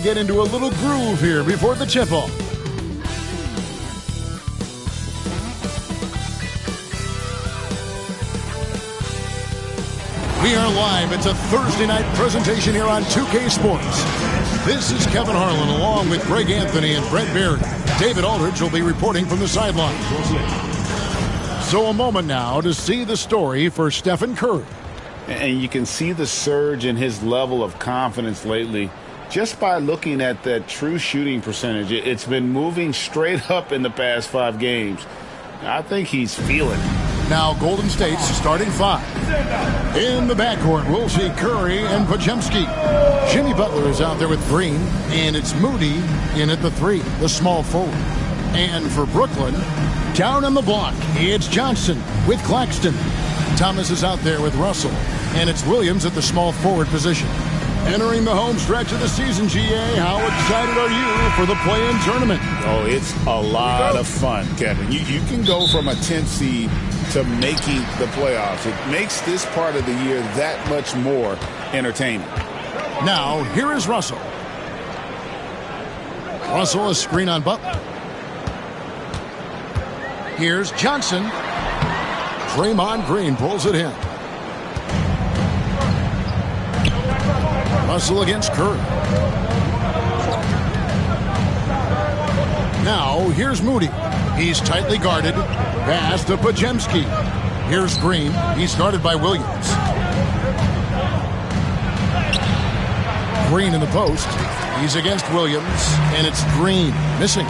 Get into a little groove here before the tip-off. We are live. It's a Thursday night presentation here on 2K Sports. This is Kevin Harlan along with Greg Anthony and Brett Baird. David Aldridge will be reporting from the sideline. So a moment now to see the story for Stephen Curry. And you can see the surge in his level of confidence lately just by looking at that true shooting percentage. It's been moving straight up in the past 5 games. I think he's feeling it. Now Golden State's starting 5. In the backcourt, we'll see Curry and Podziemski. Jimmy Butler is out there with Green, and it's Moody in at the 3, the small forward. And for Brooklyn, down on the block, it's Johnson with Claxton. Thomas is out there with Russell, and it's Williams at the small forward position. Entering the home stretch of the season, GA, how excited are you for the play-in tournament? Oh, it's a lot of fun, Kevin. You can go from a 10th seed to making the playoffs. It makes this part of the year that much more entertaining. Now, here is Russell. Russell, a screen on Butler. Here's Johnson. Draymond Green pulls it in. Russell against Curry. Now, here's Moody. He's tightly guarded. Pass to Podziemski. Here's Green. He's guarded by Williams. Green in the post. He's against Williams, and it's Green missing.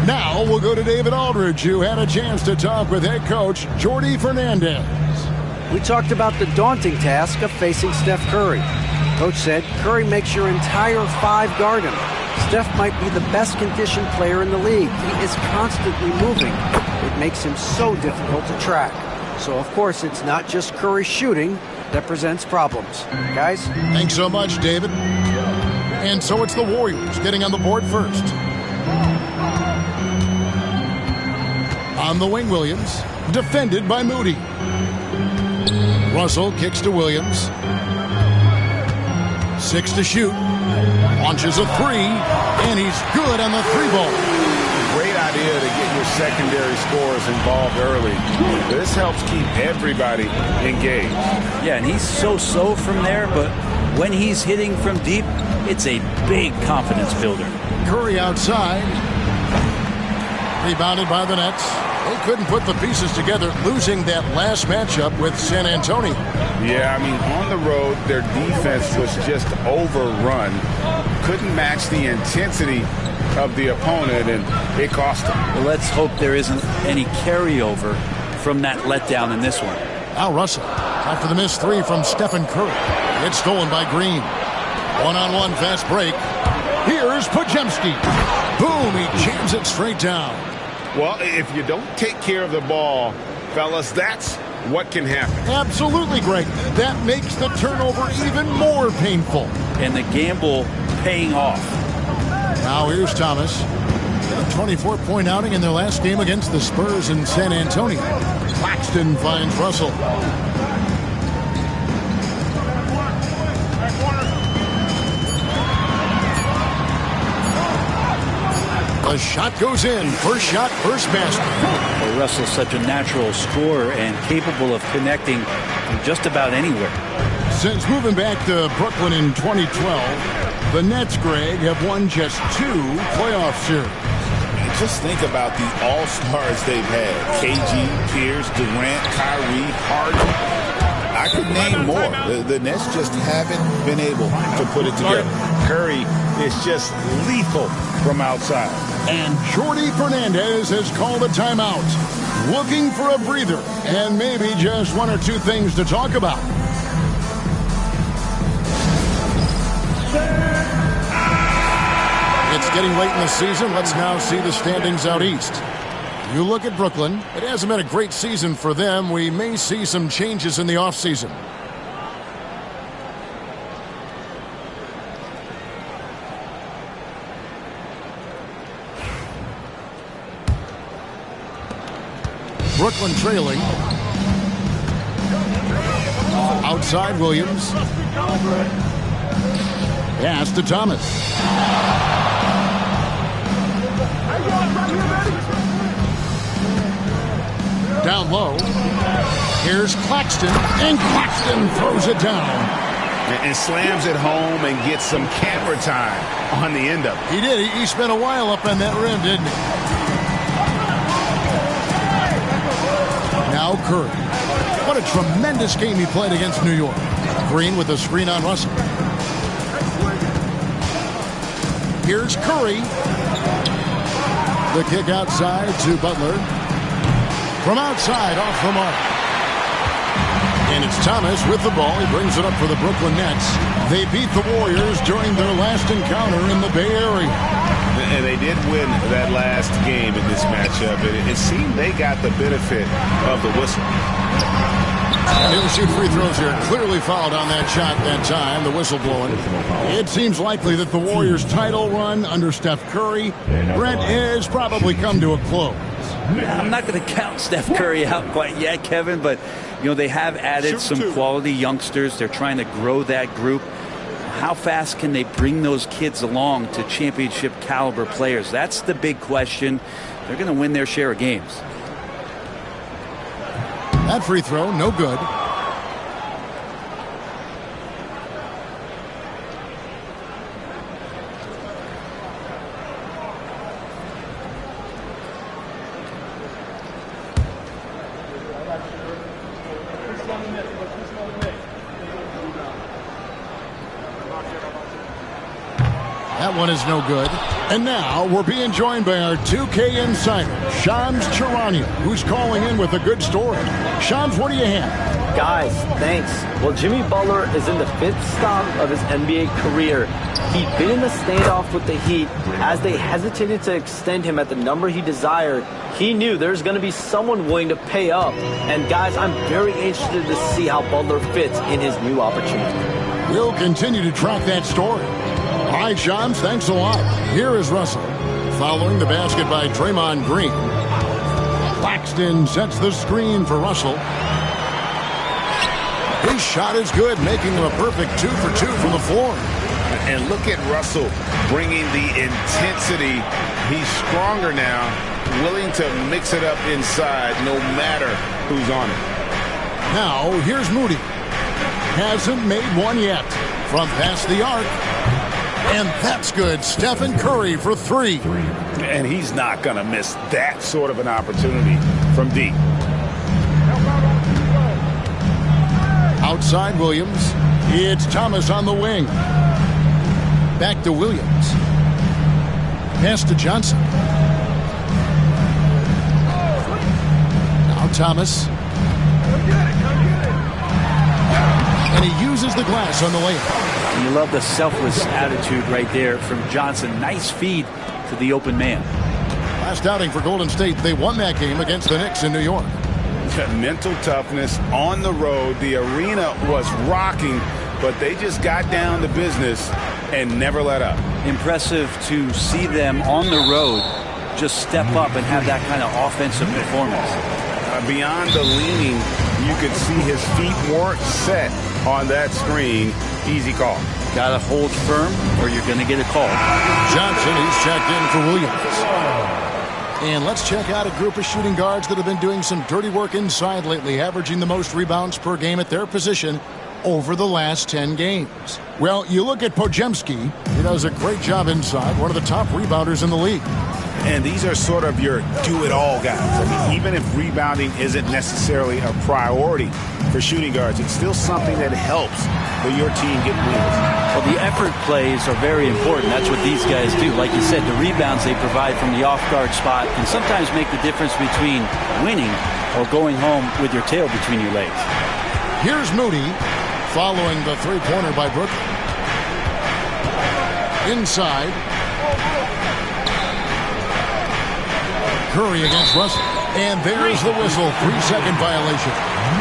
Now we'll go to David Aldridge, who had a chance to talk with head coach Jordi Fernandez. We talked about the daunting task of facing Steph Curry. Coach said Curry makes your entire 5 guard him. Steph might be the best conditioned player in the league. He is constantly moving. It makes him so difficult to track. So, of course, it's not just Curry shooting that presents problems. Guys? Thanks so much, David. And so it's the Warriors getting on the board first. On the wing, Williams, defended by Moody. Russell kicks to Williams. 6 to shoot. Launches a 3, and he's good on the 3-ball. Great idea to get your secondary scorers involved early. This helps keep everybody engaged. Yeah, and he's so-so from there, but when he's hitting from deep, it's a big confidence builder. Curry outside. Rebounded by the Nets. They couldn't put the pieces together, losing that last matchup with San Antonio. Yeah, I mean, on the road, their defense was just overrun. Couldn't match the intensity of the opponent, and it cost them. Well, let's hope there isn't any carryover from that letdown in this one. Now Russell, after the missed 3 from Stephen Curry. It's stolen by Green. One-on-one fast break. Here's Podziemski. Boom, he jams it straight down. Well, if you don't take care of the ball, fellas, that's what can happen. Absolutely, Greg. That makes the turnover even more painful. And the gamble paying off. Now here's Thomas. A 24-point outing in their last game against the Spurs in San Antonio. Claxton finds Russell. The shot goes in. First shot, first basket. Well, Russell's such a natural scorer and capable of connecting from just about anywhere. Since moving back to Brooklyn in 2012, the Nets, Greg, have won just 2 playoff series. Just think about the all-stars they've had. KG, Pierce, Durant, Kyrie, Harden. I could name more. The Nets just haven't been able to put it together. Curry is just lethal from outside. And Jordi Fernandez has called a timeout, looking for a breather and maybe just 1 or 2 things to talk about. It's getting late in the season. Let's now see the standings out east. You look at Brooklyn. It hasn't been a great season for them. We may see some changes in the offseason. Brooklyn trailing. Outside Williams. Pass to Thomas. Down low. Here's Claxton, and Claxton throws it down. And slams it home and gets some camera time on the end of it. He did. He spent a while up on that rim, didn't he? Now Curry. What a tremendous game he played against New York. Green with a screen on Russell. Here's Curry. The kick outside to Butler. From outside, off the mark. And it's Thomas with the ball. He brings it up for the Brooklyn Nets. They beat the Warriors during their last encounter in the Bay Area. And they did win that last game in this matchup. It seemed they got the benefit of the whistle. He'll shoot free throws here. Clearly fouled on that shot that time, the whistle blowing. It seems likely that the Warriors' title run under Steph Curry, Brent, has probably come to a close. I'm not going to count Steph Curry out quite yet, Kevin, but you know they have added some quality youngsters. They're trying to grow that group. How fast can they bring those kids along to championship caliber players? That's the big question. They're going to win their share of games. That free throw, no good. That one is no good. And now we're being joined by our 2K insider, Shams Charania, who's calling in with a good story. Shams, what do you have? Guys, thanks. Well, Jimmy Butler is in the 5th stop of his NBA career. He'd been in the standoff with the Heat. As they hesitated to extend him at the number he desired, he knew there's going to be someone willing to pay up. And guys, I'm very interested to see how Butler fits in his new opportunity. We'll continue to track that story. All right, Shams, thanks a lot. Here is Russell, following the basket by Draymond Green. Claxton sets the screen for Russell. His shot is good, making him a perfect 2 for 2 from the floor. And look at Russell bringing the intensity. He's stronger now, willing to mix it up inside no matter who's on it. Now, here's Moody. Hasn't made one yet. From past the arc. And that's good. Stephen Curry for 3. And he's not going to miss that sort of an opportunity from deep. Outside Williams. It's Thomas on the wing. Back to Williams. Pass to Johnson. Now Thomas. And he uses the glass on the layup. And you love the selfless attitude right there from Johnson. Nice feed to the open man. Last outing for Golden State, they won that game against the Knicks in New York. Mental toughness on the road. The arena was rocking, but they just got down to business and never let up. Impressive to see them on the road just step up and have that kind of offensive performance. Beyond the leaning, you could see his feet weren't set on that screen. Easy call. Got to hold firm or you're going to get a call. Johnson, he's checked in for Williams. And let's check out a group of shooting guards that have been doing some dirty work inside lately, averaging the most rebounds per game at their position over the last 10 games. Well, you look at Podziemski. He does a great job inside, one of the top rebounders in the league. And these are sort of your do-it-all guys. I mean, even if rebounding isn't necessarily a priority for shooting guards, it's still something that helps for your team get wins. Well, the effort plays are very important. That's what these guys do. Like you said, the rebounds they provide from the off-guard spot can sometimes make the difference between winning or going home with your tail between your legs. Here's Moody following the three-pointer by Brooklyn. Inside. Curry against Russell. And there's the whistle. 3-second violation.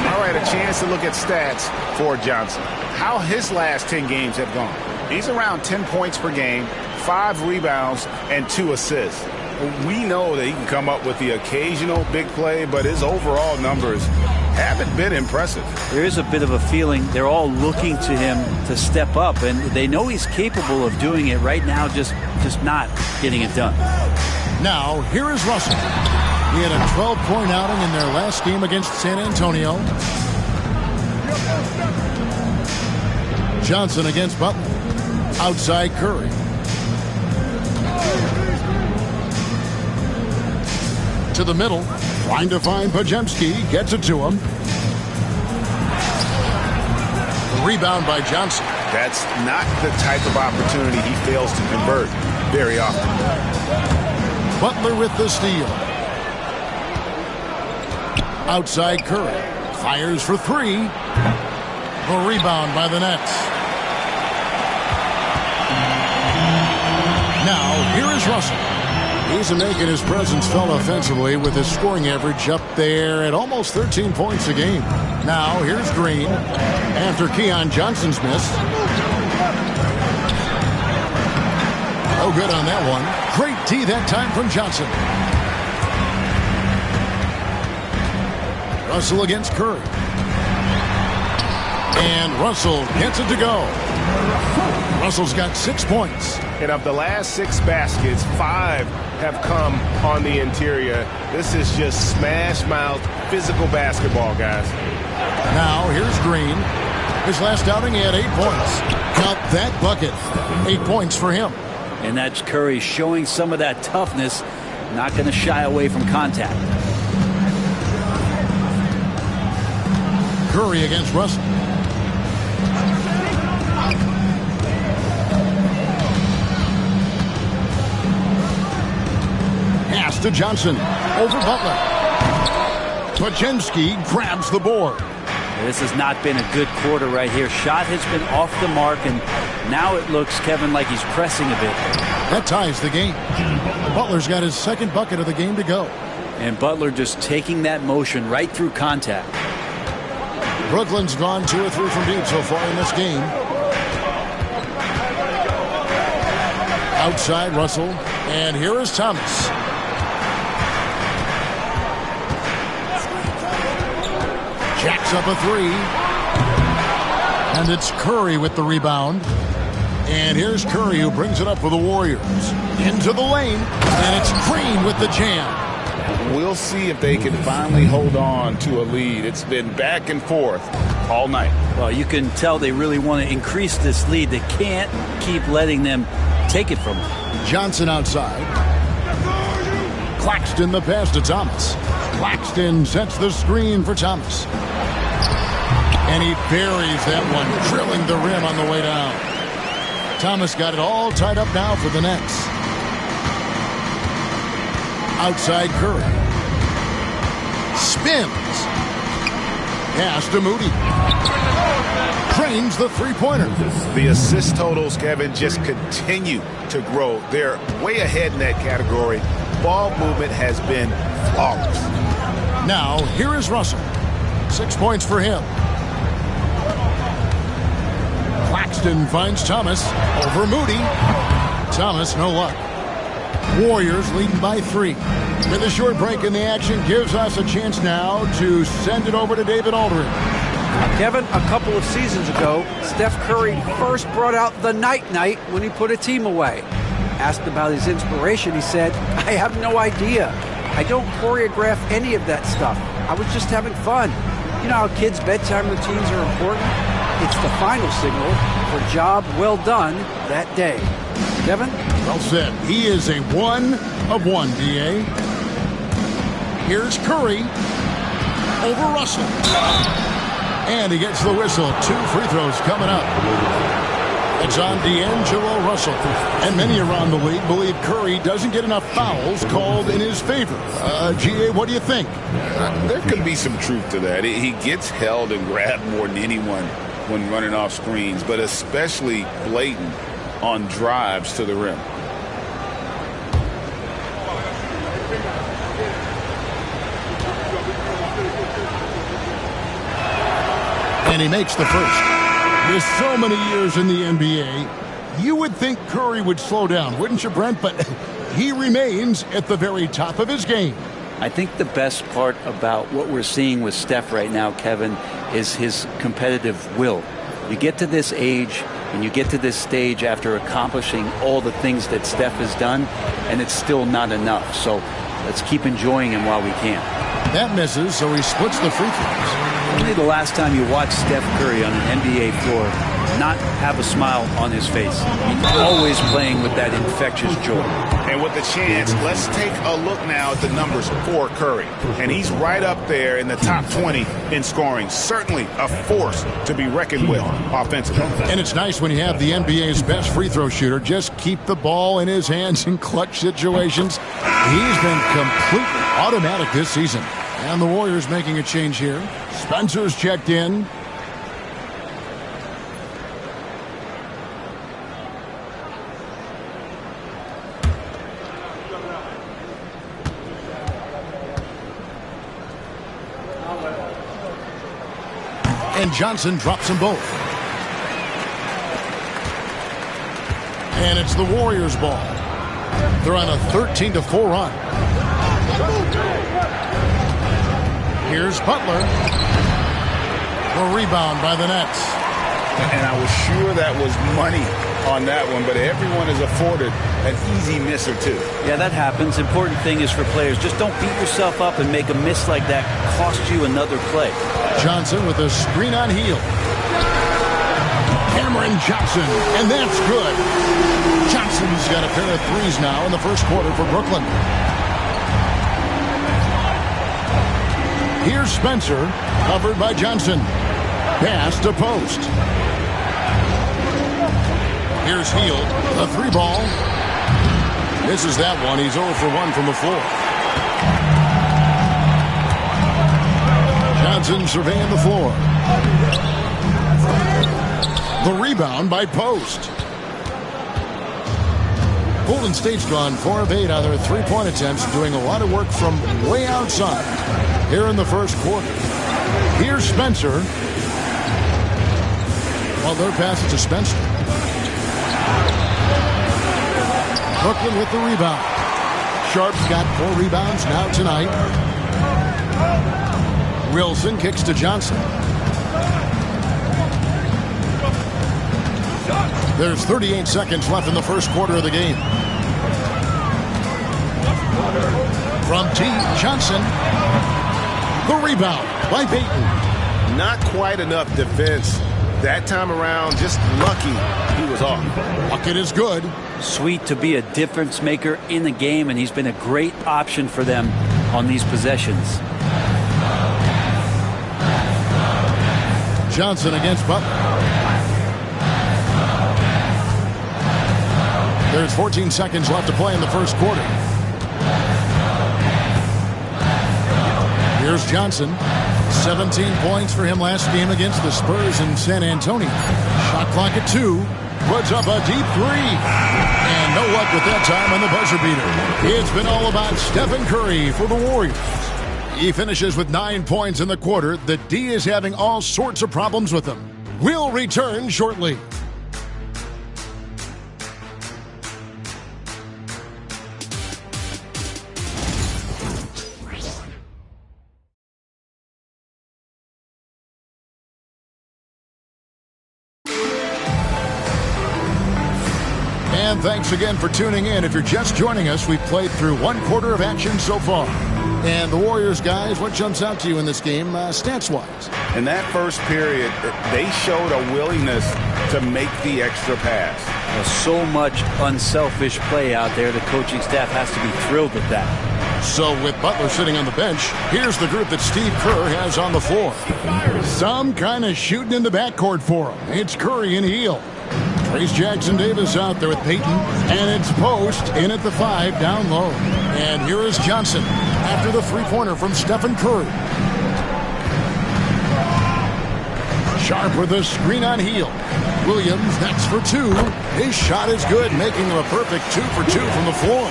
All right, a chance to look at stats for Johnson. How his last 10 games have gone. He's around 10 points per game, 5 rebounds, and 2 assists. We know that he can come up with the occasional big play, but his overall numbers haven't been impressive. There is a bit of a feeling they're all looking to him to step up, and they know he's capable of doing it right now, just not getting it done. Now, here is Russell. He had a 12-point outing in their last game against San Antonio. Johnson against Butler. Outside Curry. To the middle. Trying to find Podziemski. Gets it to him. The rebound by Johnson. That's not the type of opportunity he fails to convert very often. Butler with the steal. Outside Curry. Fires for three. The rebound by the Nets. Now, here is Russell. He's making his presence felt offensively with his scoring average up there at almost 13 points a game. Now, here's Green after Keon Johnson's miss. Oh, good on that one. Great D that time from Johnson. Russell against Curry. And Russell gets it to go. Russell's got 6 points. And of the last 6 baskets, 5 have come on the interior. This is just smash-mouth physical basketball, guys. Now, here's Green. His last outing, he had 8 points. Count that bucket. 8 points for him. And that's Curry showing some of that toughness, not going to shy away from contact. Curry against Russell. Pass to Johnson. Over Butler. Podziemski grabs the board. This has not been a good quarter right here. Shot has been off the mark, and now it looks, Kevin, like he's pressing a bit. That ties the game. Butler's got his second bucket of the game to go. And Butler just taking that motion right through contact. Brooklyn's gone 2 or 3 from deep so far in this game. Outside Russell. And here is Thomas. Jacks up a 3. And it's Curry with the rebound. And here's Curry who brings it up for the Warriors. Into the lane. And it's Green with the jam. We'll see if they can finally hold on to a lead. It's been back and forth all night. Well, you can tell they really want to increase this lead. They can't keep letting them take it from them. Johnson outside. Claxton the pass to Thomas. Claxton sets the screen for Thomas. And he buries that one, drilling the rim on the way down. Thomas got it all tied up now for the Nets. Outside Curry. Spins. Pass to Moody. Drains the three-pointer. The assist totals, Kevin, just continue to grow. They're way ahead in that category. Ball movement has been flawless. Now, here is Russell. 6 points for him. Claxton finds Thomas over Moody. Thomas, no luck. Warriors leading by 3. With a short break in the action gives us a chance now to send it over to David Aldridge. Kevin, a couple of seasons ago, Steph Curry first brought out the night-night when he put a team away. Asked about his inspiration, he said, "I have no idea. I don't choreograph any of that stuff. I was just having fun." You know how kids' bedtime routines are important? It's the final signal for a job well done that day. Kevin? Well said. He is a 1 of 1, D.A. Here's Curry over Russell. And he gets the whistle. 2 free throws coming up. It's on D'Angelo Russell. And many around the league believe Curry doesn't get enough fouls called in his favor. G.A., what do you think? There could be some truth to that. He gets held and grabbed more than anyone when running off screens, but especially blatant on drives to the rim. And he makes the first. With so many years in the NBA, you would think Curry would slow down, wouldn't you, Brent? But he remains at the very top of his game. I think the best part about what we're seeing with Steph right now, Kevin, is his competitive will. You get to this age and you get to this stage after accomplishing all the things that Steph has done, and it's still not enough. So let's keep enjoying him while we can. That misses, so he splits the free throws. Only the last time you watched Steph Curry on an NBA floor not have a smile on his face. He's always playing with that infectious joy. And with the chance, let's take a look now at the numbers for Curry. And he's right up there in the top 20 in scoring. Certainly a force to be reckoned with offensively. And it's nice when you have the NBA's best free throw shooter just keep the ball in his hands in clutch situations. He's been completely automatic this season. And the Warriors making a change here. Spencer's checked in. And Johnson drops them both. And it's the Warriors' ball. They're on a 13-4 run. Here's Butler. The rebound by the Nets. And I was sure that was money on that one, but everyone is afforded an easy miss or two. Yeah, that happens. Important thing is for players, just don't beat yourself up and make a miss like that cost you another play. Johnson with a screen on heel. Cameron Johnson, and that's good. Johnson's got a pair of threes now in the first quarter for Brooklyn. Here's Spencer, covered by Johnson. Pass to post. Here's Hield, a three ball. Misses that one. He's 0 for 1 from the floor. Johnson surveying the floor. The rebound by Post. Golden State's gone 4 of 8 on their three-point attempts, doing a lot of work from way outside here in the first quarter. Here's Spencer. Well, their pass it to Spencer. Brooklyn with the rebound. Sharp's got 4 rebounds now tonight. Wilson kicks to Johnson. There's 38 seconds left in the first quarter of the game. From T. Johnson. The rebound by Payton. Not quite enough defense that time around. Just lucky he was off. Bucket is good. Sweet to be a difference maker in the game, and he's been a great option for them on these possessions. Johnson against Butler. There's 14 seconds left to play in the first quarter. Here's Johnson. 17 points for him last game against the Spurs in San Antonio. Shot clock at 2. Puts up a deep 3. And no luck with that time on the buzzer beater. It's been all about Stephen Curry for the Warriors. He finishes with 9 points in the quarter. The D is having all sorts of problems with him. We'll return shortly. And thanks again for tuning in. If you're just joining us, we've played through 1 quarter of action so far. And the Warriors, guys, what jumps out to you in this game, stats-wise? In that first period, they showed a willingness to make the extra pass. So much unselfish play out there. The coaching staff has to be thrilled with that. So with Butler sitting on the bench, here's the group that Steve Kerr has on the floor. Some kind of shooting in the backcourt for him. It's Curry and Hield. Trace Jackson-Davis out there with Payton. And it's Post in at the 5 down low. And here is Johnson after the three-pointer from Stephen Curry. Sharp with a screen on Hield. Williams, that's for 2. His shot is good, making him a perfect 2 for 2 from the floor.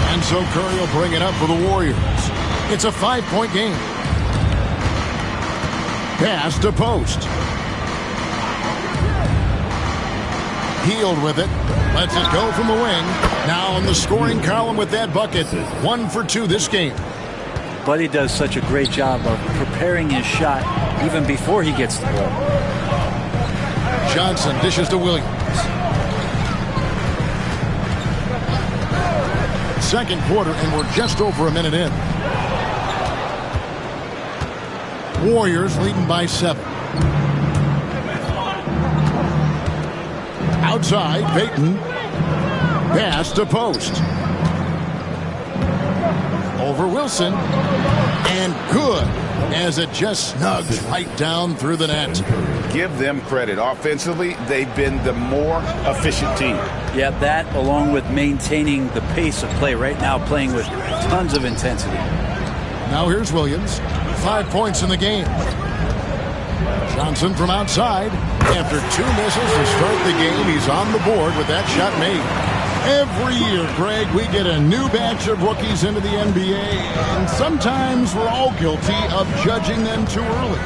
And so Curry will bring it up for the Warriors. It's a 5-point game. Pass to Post. Hield with it. Lets it go from the wing. Now in the scoring column with that bucket. 1 for 2 this game. Buddy does such a great job of preparing his shot even before he gets the ball. Johnson dishes to Williams. Second quarter, and we're just over a minute in. Warriors leading by 7. Outside, Payton. Pass to Post. Over Wilson. And good, as it just snugs right down through the net. Give them credit. Offensively, they've been the more efficient team. Yeah, that along with maintaining the pace of play right now, playing with tons of intensity. Now here's Williams. 5 points in the game. Johnson from outside. After 2 misses to start the game, he's on the board with that shot made. Every year, Greg, we get a new batch of rookies into the NBA, and sometimes we're all guilty of judging them too early.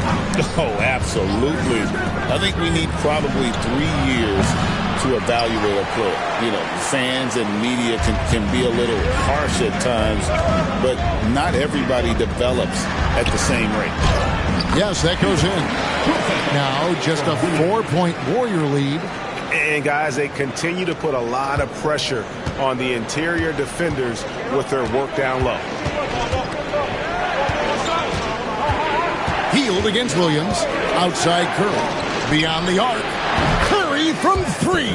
Oh, absolutely. I think we need probably 3 years to evaluate a player. You know, fans and media can be a little harsh at times, but not everybody develops at the same rate. Yes, that goes in. Now, just a 4-point Warrior lead. And, guys, they continue to put a lot of pressure on the interior defenders with their work down low. Hield against Williams. Outside Curry. Beyond the arc. Curry from 3.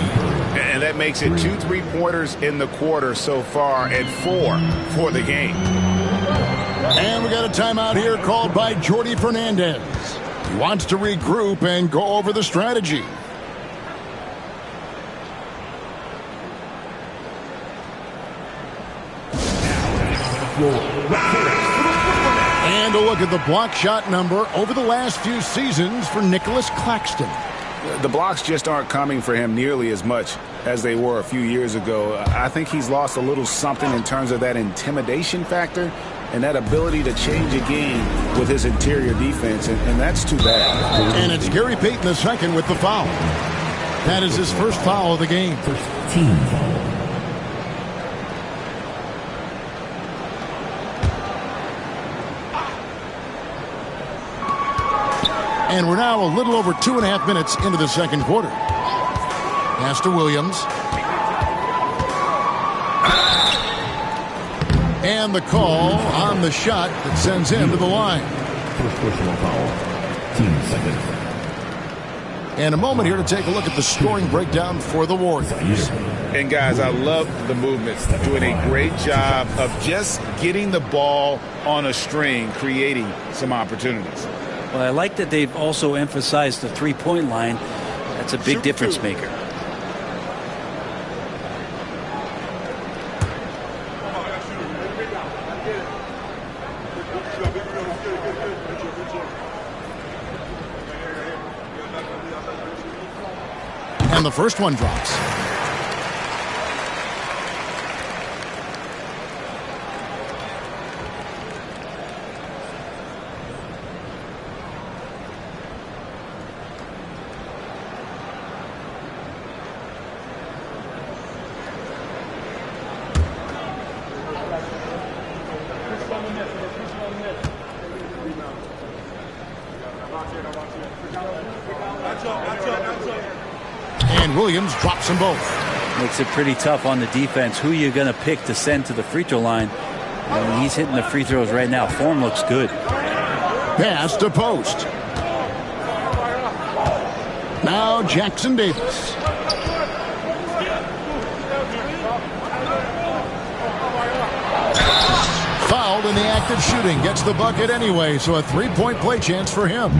And that makes it 2 3-pointers in the quarter so far and 4 for the game. And we got a timeout here called by Jordi Fernandez. He wants to regroup and go over the strategy. And a look at the block shot number over the last few seasons for Nicholas Claxton. The blocks just aren't coming for him nearly as much as they were a few years ago. I think he's lost a little something in terms of that intimidation factor and that ability to change a game with his interior defense, and that's too bad. And it's Gary Payton II with the foul. That is his first foul of the game. First team foul. And we're now a little over 2.5 minutes into the second quarter. Pass to Williams. And the call on the shot that sends him to the line. First personal foul. Team second. And a moment here to take a look at the scoring breakdown for the Warriors. And, guys, I love the movement. Doing a great job of just getting the ball on a string, creating some opportunities. Well, I like that they've also emphasized the three-point line. That's a big difference maker. And the first one drops. And Williams drops them both. Makes it pretty tough on the defense. Who you're going to pick to send to the free throw line. And he's hitting the free throws right now. Form looks good. Pass to Post. Now Jackson Davis. Fouled in the act of shooting. Gets the bucket anyway, so a three-point play chance for him.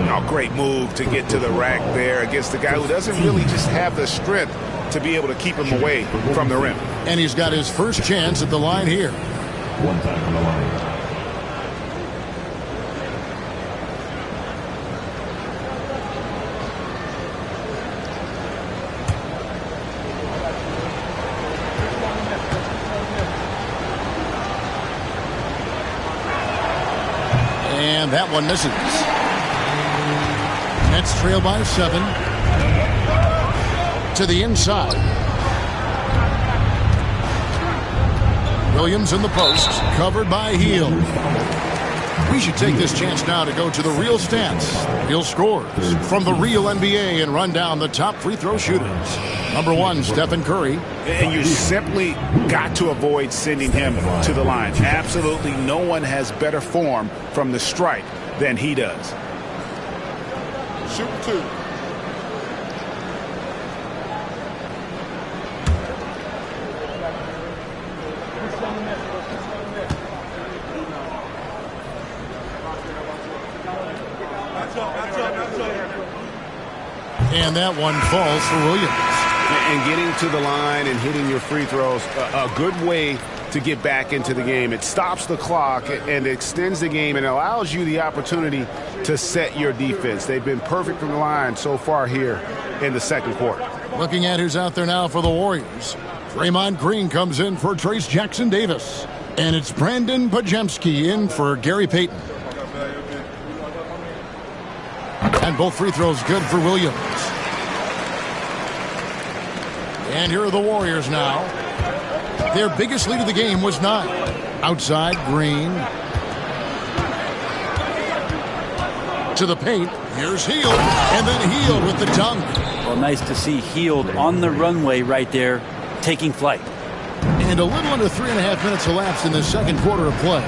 A great move to get to the rack there against the guy who doesn't really just have the strength to be able to keep him away from the rim. And he's got his first chance at the line here. One time on the line. And that one misses. Nets trail by 7. To the inside. Williams in the post, covered by Hield. We should take this chance now to go to the real stats, real scores from the real NBA and run down the top free throw shooters. Number 1, Stephen Curry. And you simply got to avoid sending him to the line. Absolutely no one has better form from the stripe than he does. Shoot 2. And that one falls for Williams. And getting to the line and hitting your free throws, a good way to get back into the game. It stops the clock and extends the game and allows you the opportunity to set your defense. They've been perfect from the line so far here in the second quarter. Looking at who's out there now for the Warriors. Draymond Green comes in for Trace Jackson Davis. And it's Brandon Pajemski in for Gary Payton. And both free throws good for Williams. And here are the Warriors now. Their biggest lead of the game was 9. Outside, Green. To the paint. Here's Hield. And then Hield with the dunk. Well, nice to see Hield on the runway right there, taking flight. And a little under 3.5 minutes elapsed in the second quarter of play.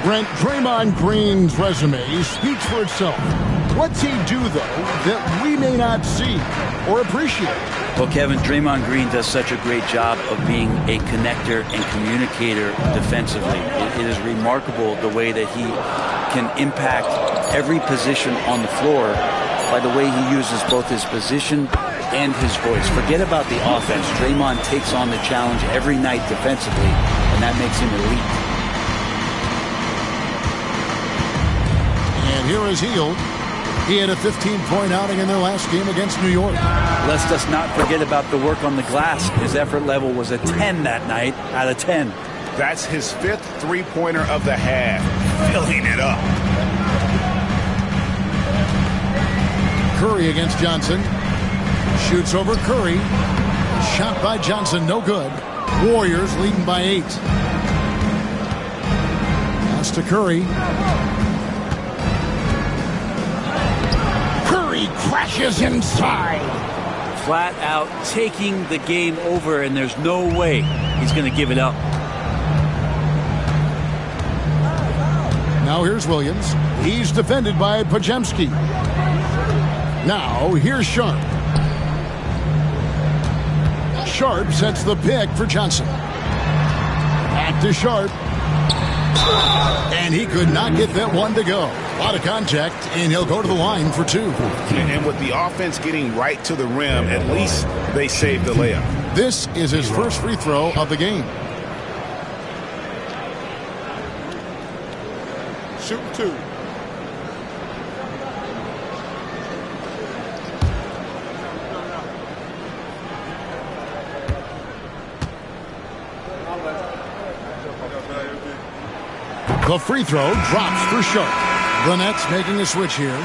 Brent, Draymond Green's resume speaks for itself. What's he do, though, that we may not see or appreciate? Well, Kevin, Draymond Green does such a great job of being a connector and communicator defensively. It is remarkable the way that he can impact every position on the floor by the way he uses both his position and his voice. Forget about the offense. Draymond takes on the challenge every night defensively, and that makes him elite. And here is Hield. He had a 15-point outing in their last game against New York. Let's just not forget about the work on the glass. His effort level was a 10 that night out of 10. That's his 5th three-pointer of the half. Filling it up. Curry against Johnson. Shoots over Curry. Shot by Johnson, no good. Warriors leading by 8. Pass to Curry. Curry crashes inside. Flat out taking the game over, and there's no way he's going to give it up. Now here's Williams. He's defended by Pajemski. Now here's Sharp. Sharp sets the pick for Johnson. Back to Sharp. And he could not get that one to go. A lot of contact, and he'll go to the line for 2. And with the offense getting right to the rim, at least they saved the layup. This is his first free throw of the game. Shoot 2. The free throw drops for Sharp. The Nets making a switch here.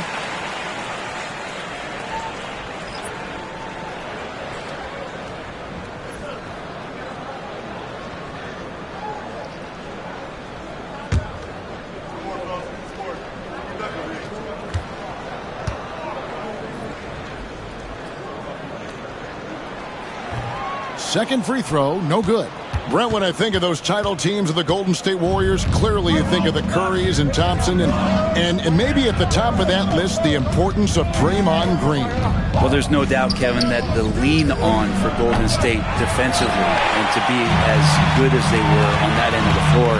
Second free throw, no good. Brent, when I think of those title teams of the Golden State Warriors, clearly you think of the Currys and Thompson, and maybe at the top of that list, the importance of Draymond Green. Well, there's no doubt, Kevin, that the lean on for Golden State defensively and to be as good as they were on that end of the floor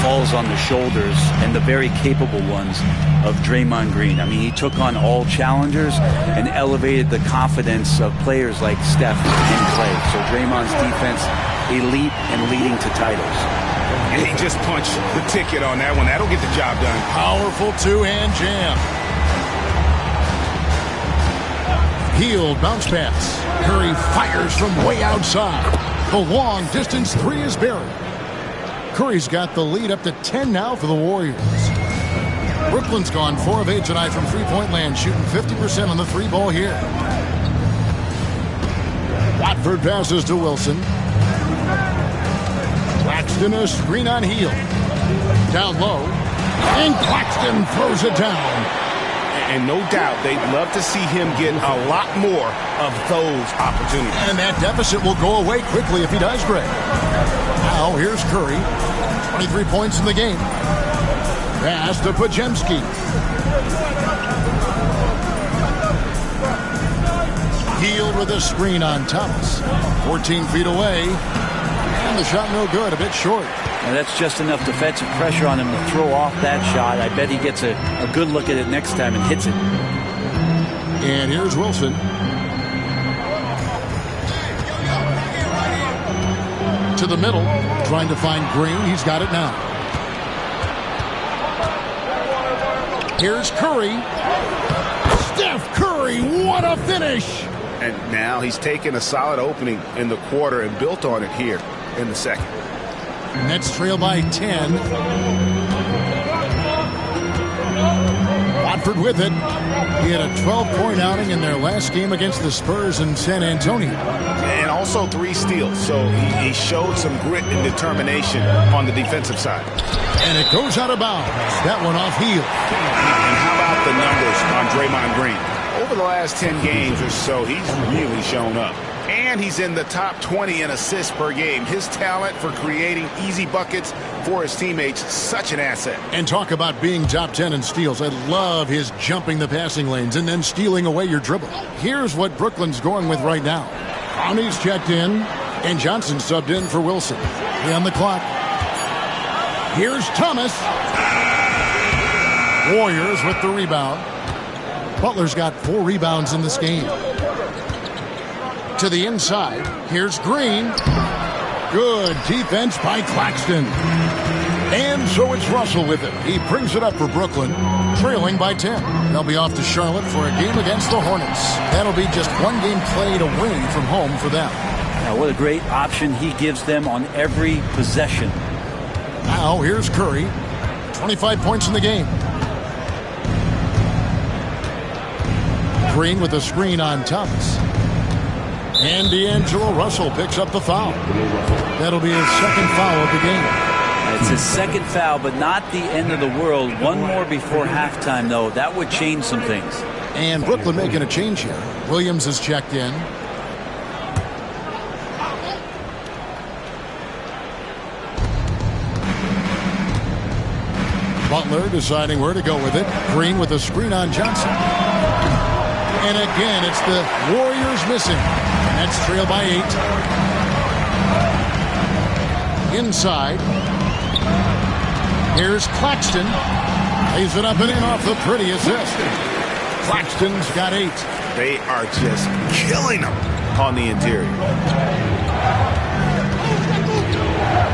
falls on the shoulders, and the very capable ones, of Draymond Green. I mean, he took on all challengers and elevated the confidence of players like Steph and Clay. So Draymond's defense, elite and leading to titles. And he just punched the ticket on that one. That'll get the job done. Powerful two-hand jam. Hield bounce pass. Curry fires from way outside. The long distance 3 is buried. Curry's got the lead up to 10 now for the Warriors. Brooklyn's gone 4 of 8 tonight from three-point land, shooting 50% on the 3 ball here. Watford passes to Wilson. Claxton a screen on heel. Down low. And Claxton throws it down. And no doubt they'd love to see him get a lot more of those opportunities. And that deficit will go away quickly if he does, Greg. Now here's Curry. 23 points in the game. Pass to Podziemski. Heel with a screen on Thomas. 14 feet away. And the shot no good, a bit short. And that's just enough defensive pressure on him to throw off that shot. I bet he gets a good look at it next time and hits it. And here's Wilson. To the middle, trying to find Green. He's got it now. Here's Curry. Steph Curry, what a finish! And now he's taken a solid opening in the quarter and built on it here in the second. Nets trail by 10. Watford with it. He had a 12-point outing in their last game against the Spurs in San Antonio. And also 3 steals, so he showed some grit and determination on the defensive side. And it goes out of bounds. That one off heel. And how about the numbers on Draymond Green? Over the last 10 games or so, he's really shown up. And he's in the top 20 in assists per game. His talent for creating easy buckets for his teammates, such an asset. And talk about being top 10 in steals. I love his jumping the passing lanes and then stealing away your dribble. Here's what Brooklyn's going with right now. Conley's checked in, and Johnson subbed in for Wilson. 3 on the clock. Here's Thomas. Warriors with the rebound. Butler's got 4 rebounds in this game. To the inside, here's Green. Good defense by Claxton. And so it's Russell with it. He brings it up for Brooklyn, trailing by 10. They'll be off to Charlotte for a game against the Hornets. That'll be just 1 game played away from home for them. Now, what a great option he gives them on every possession. Now, here's Curry. 25 points in the game. Green with a screen on Thomas. And D'Angelo Russell picks up the foul. That'll be his second foul of the game. It's his second foul, but not the end of the world. 1 more before halftime, though. That would change some things. And Brooklyn making a change here. Williams has checked in. Butler deciding where to go with it. Green with a screen on Johnson. And again, it's the Warriors missing. Nets trail by 8. Inside. Here's Claxton. Lays it up and in off the pretty assist. Claxton's got 8. They are just killing them on the interior.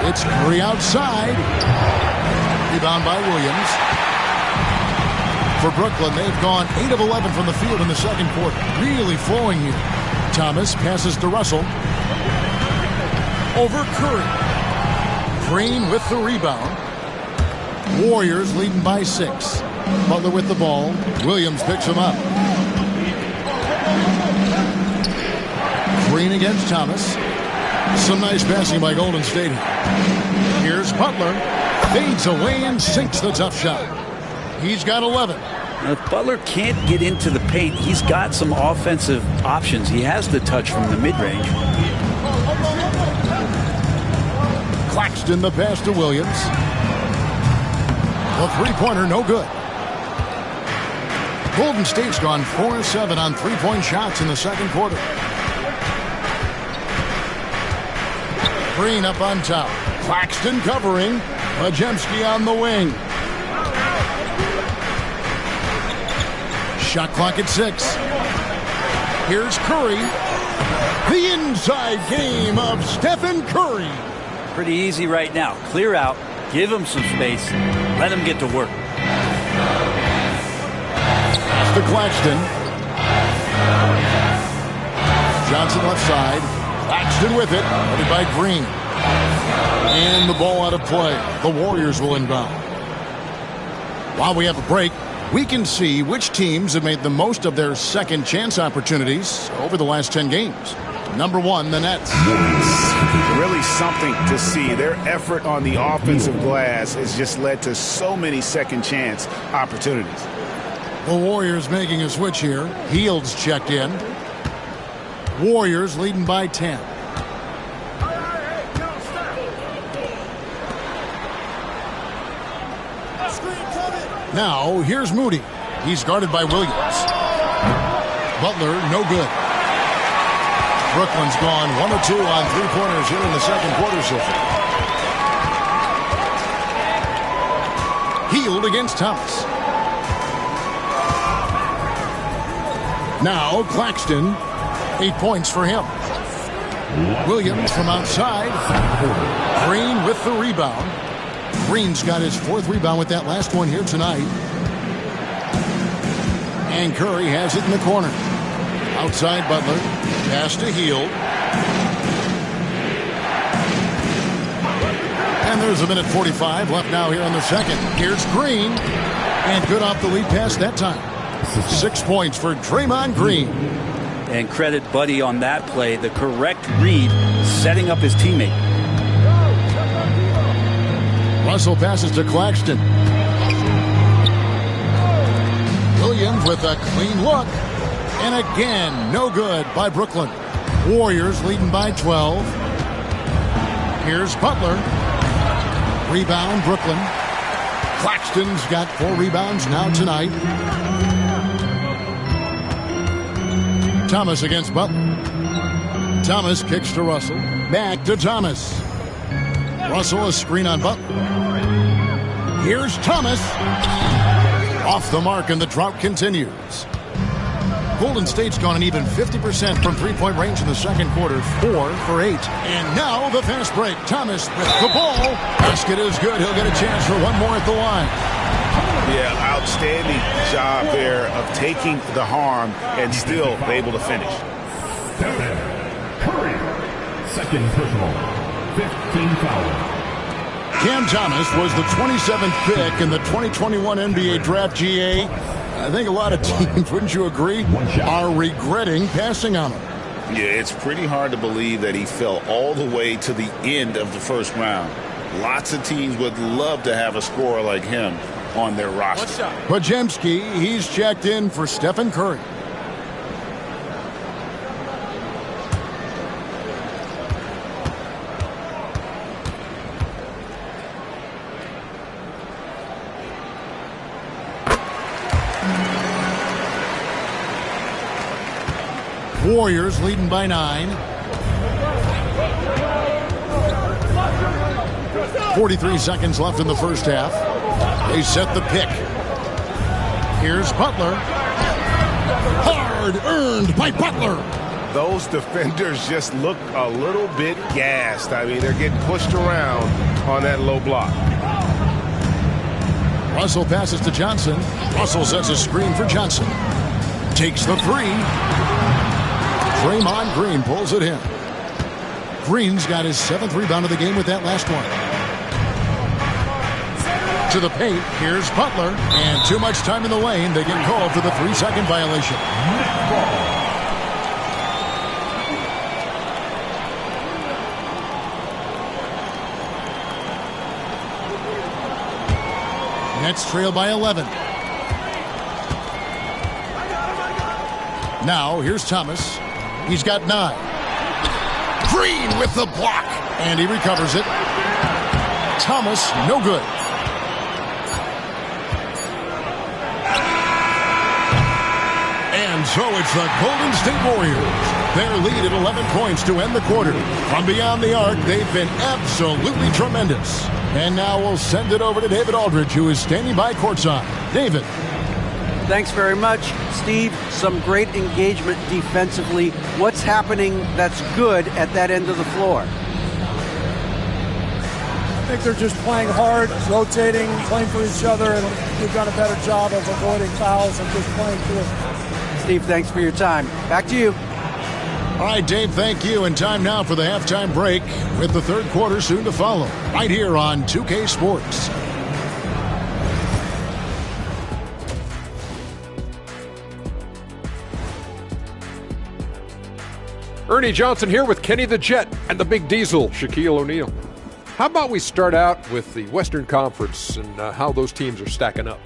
It's Curry outside. Rebound by Williams. For Brooklyn, they've gone 8 of 11 from the field in the second quarter. Really flowing here. Thomas passes to Russell. Over Curry. Green with the rebound. Warriors leading by 6. Butler with the ball. Williams picks him up. Green against Thomas. Some nice passing by Golden State. Here's Butler. Fades away and sinks the tough shot. He's got 11. Now, if Butler can't get into the paint, he's got some offensive options. He has the touch from the mid-range. Claxton the pass to Williams. The three-pointer no good. Golden State's gone 4-7 on three-point shots in the second quarter. Green up on top. Claxton covering. Podziemski on the wing. Shot clock at 6. Here's Curry. The inside game of Stephen Curry. Pretty easy right now. Clear out. Give him some space. Let him get to work. To Claxton. Johnson left side. Claxton with it. Headed by Green. And the ball out of play. The Warriors will inbound. While we have a break, we can see which teams have made the most of their second chance opportunities over the last 10 games. Number 1, the Nets. Really something to see. Their effort on the offensive glass has just led to so many second chance opportunities. The Warriors making a switch here. Hield's checked in. Warriors leading by 10. Now, here's Moody. He's guarded by Williams. Butler, no good. Brooklyn's gone 1 of 2 on three-pointers here in the second quarter so far. Hield against Thomas. Now, Claxton, 8 points for him. Williams from outside. Green with the rebound. Green's got his 4th rebound with that last one here tonight. And Curry has it in the corner. Outside Butler. Pass to Hield. And there's a minute 45 left now here in the second. Here's Green. And good off the lead pass that time. 6 points for Draymond Green. And credit Buddy on that play. The correct read, setting up his teammate. Russell passes to Claxton. Williams with a clean look. And again, no good by Brooklyn. Warriors leading by 12. Here's Butler. Rebound, Brooklyn. Claxton's got 4 rebounds now tonight. Thomas against Butler. Thomas kicks to Russell. Back to Thomas. Russell, a screen on Butler. Here's Thomas. Off the mark, and the drought continues. Golden State's gone an even 50% from three-point range in the second quarter, 4 for 8. And now the fast break. Thomas with the ball. Basket is good. He'll get a chance for one more at the line. Yeah, outstanding job there of taking the harm and still able to finish. Curry, second personal, 15 foul. Cam Thomas was the 27th pick in the 2021 NBA Draft. GA. I think a lot of teams, wouldn't you agree, are regretting passing on him. Yeah, it's pretty hard to believe that he fell all the way to the end of the first round. Lots of teams would love to have a scorer like him on their roster. Podziemski, he's checked in for Stephen Curry. Warriors leading by 9. 43 seconds left in the first half. They set the pick. Here's Butler. Hard earned by Butler. Those defenders just look a little bit gassed. I mean, they're getting pushed around on that low block. Russell passes to Johnson. Russell sets a screen for Johnson. Takes the 3. Draymond Green pulls it in. Green's got his 7th rebound of the game with that last one. To the paint, here's Butler. And too much time in the lane. They get called for the 3-second violation. Nets trail by 11. Now, here's Thomas. He's got 9. Green with the block. And he recovers it. Thomas, no good. And so it's the Golden State Warriors. Their lead at 11 points to end the quarter. From beyond the arc, they've been absolutely tremendous. And now we'll send it over to David Aldridge, who is standing by courtside. David. Thanks very much, Steve. Some great engagement defensively. What's happening that's good at that end of the floor? I think they're just playing hard, rotating, playing for each other, and we've done a better job of avoiding fouls and just playing through. Steve, thanks for your time. Back to you. All right, Dave, thank you. And time now for the halftime break with the third quarter soon to follow. Right here on 2K Sports. Ernie Johnson here with Kenny the Jet and the Big Diesel, Shaquille O'Neal. How about we start out with the Western Conference and how those teams are stacking up?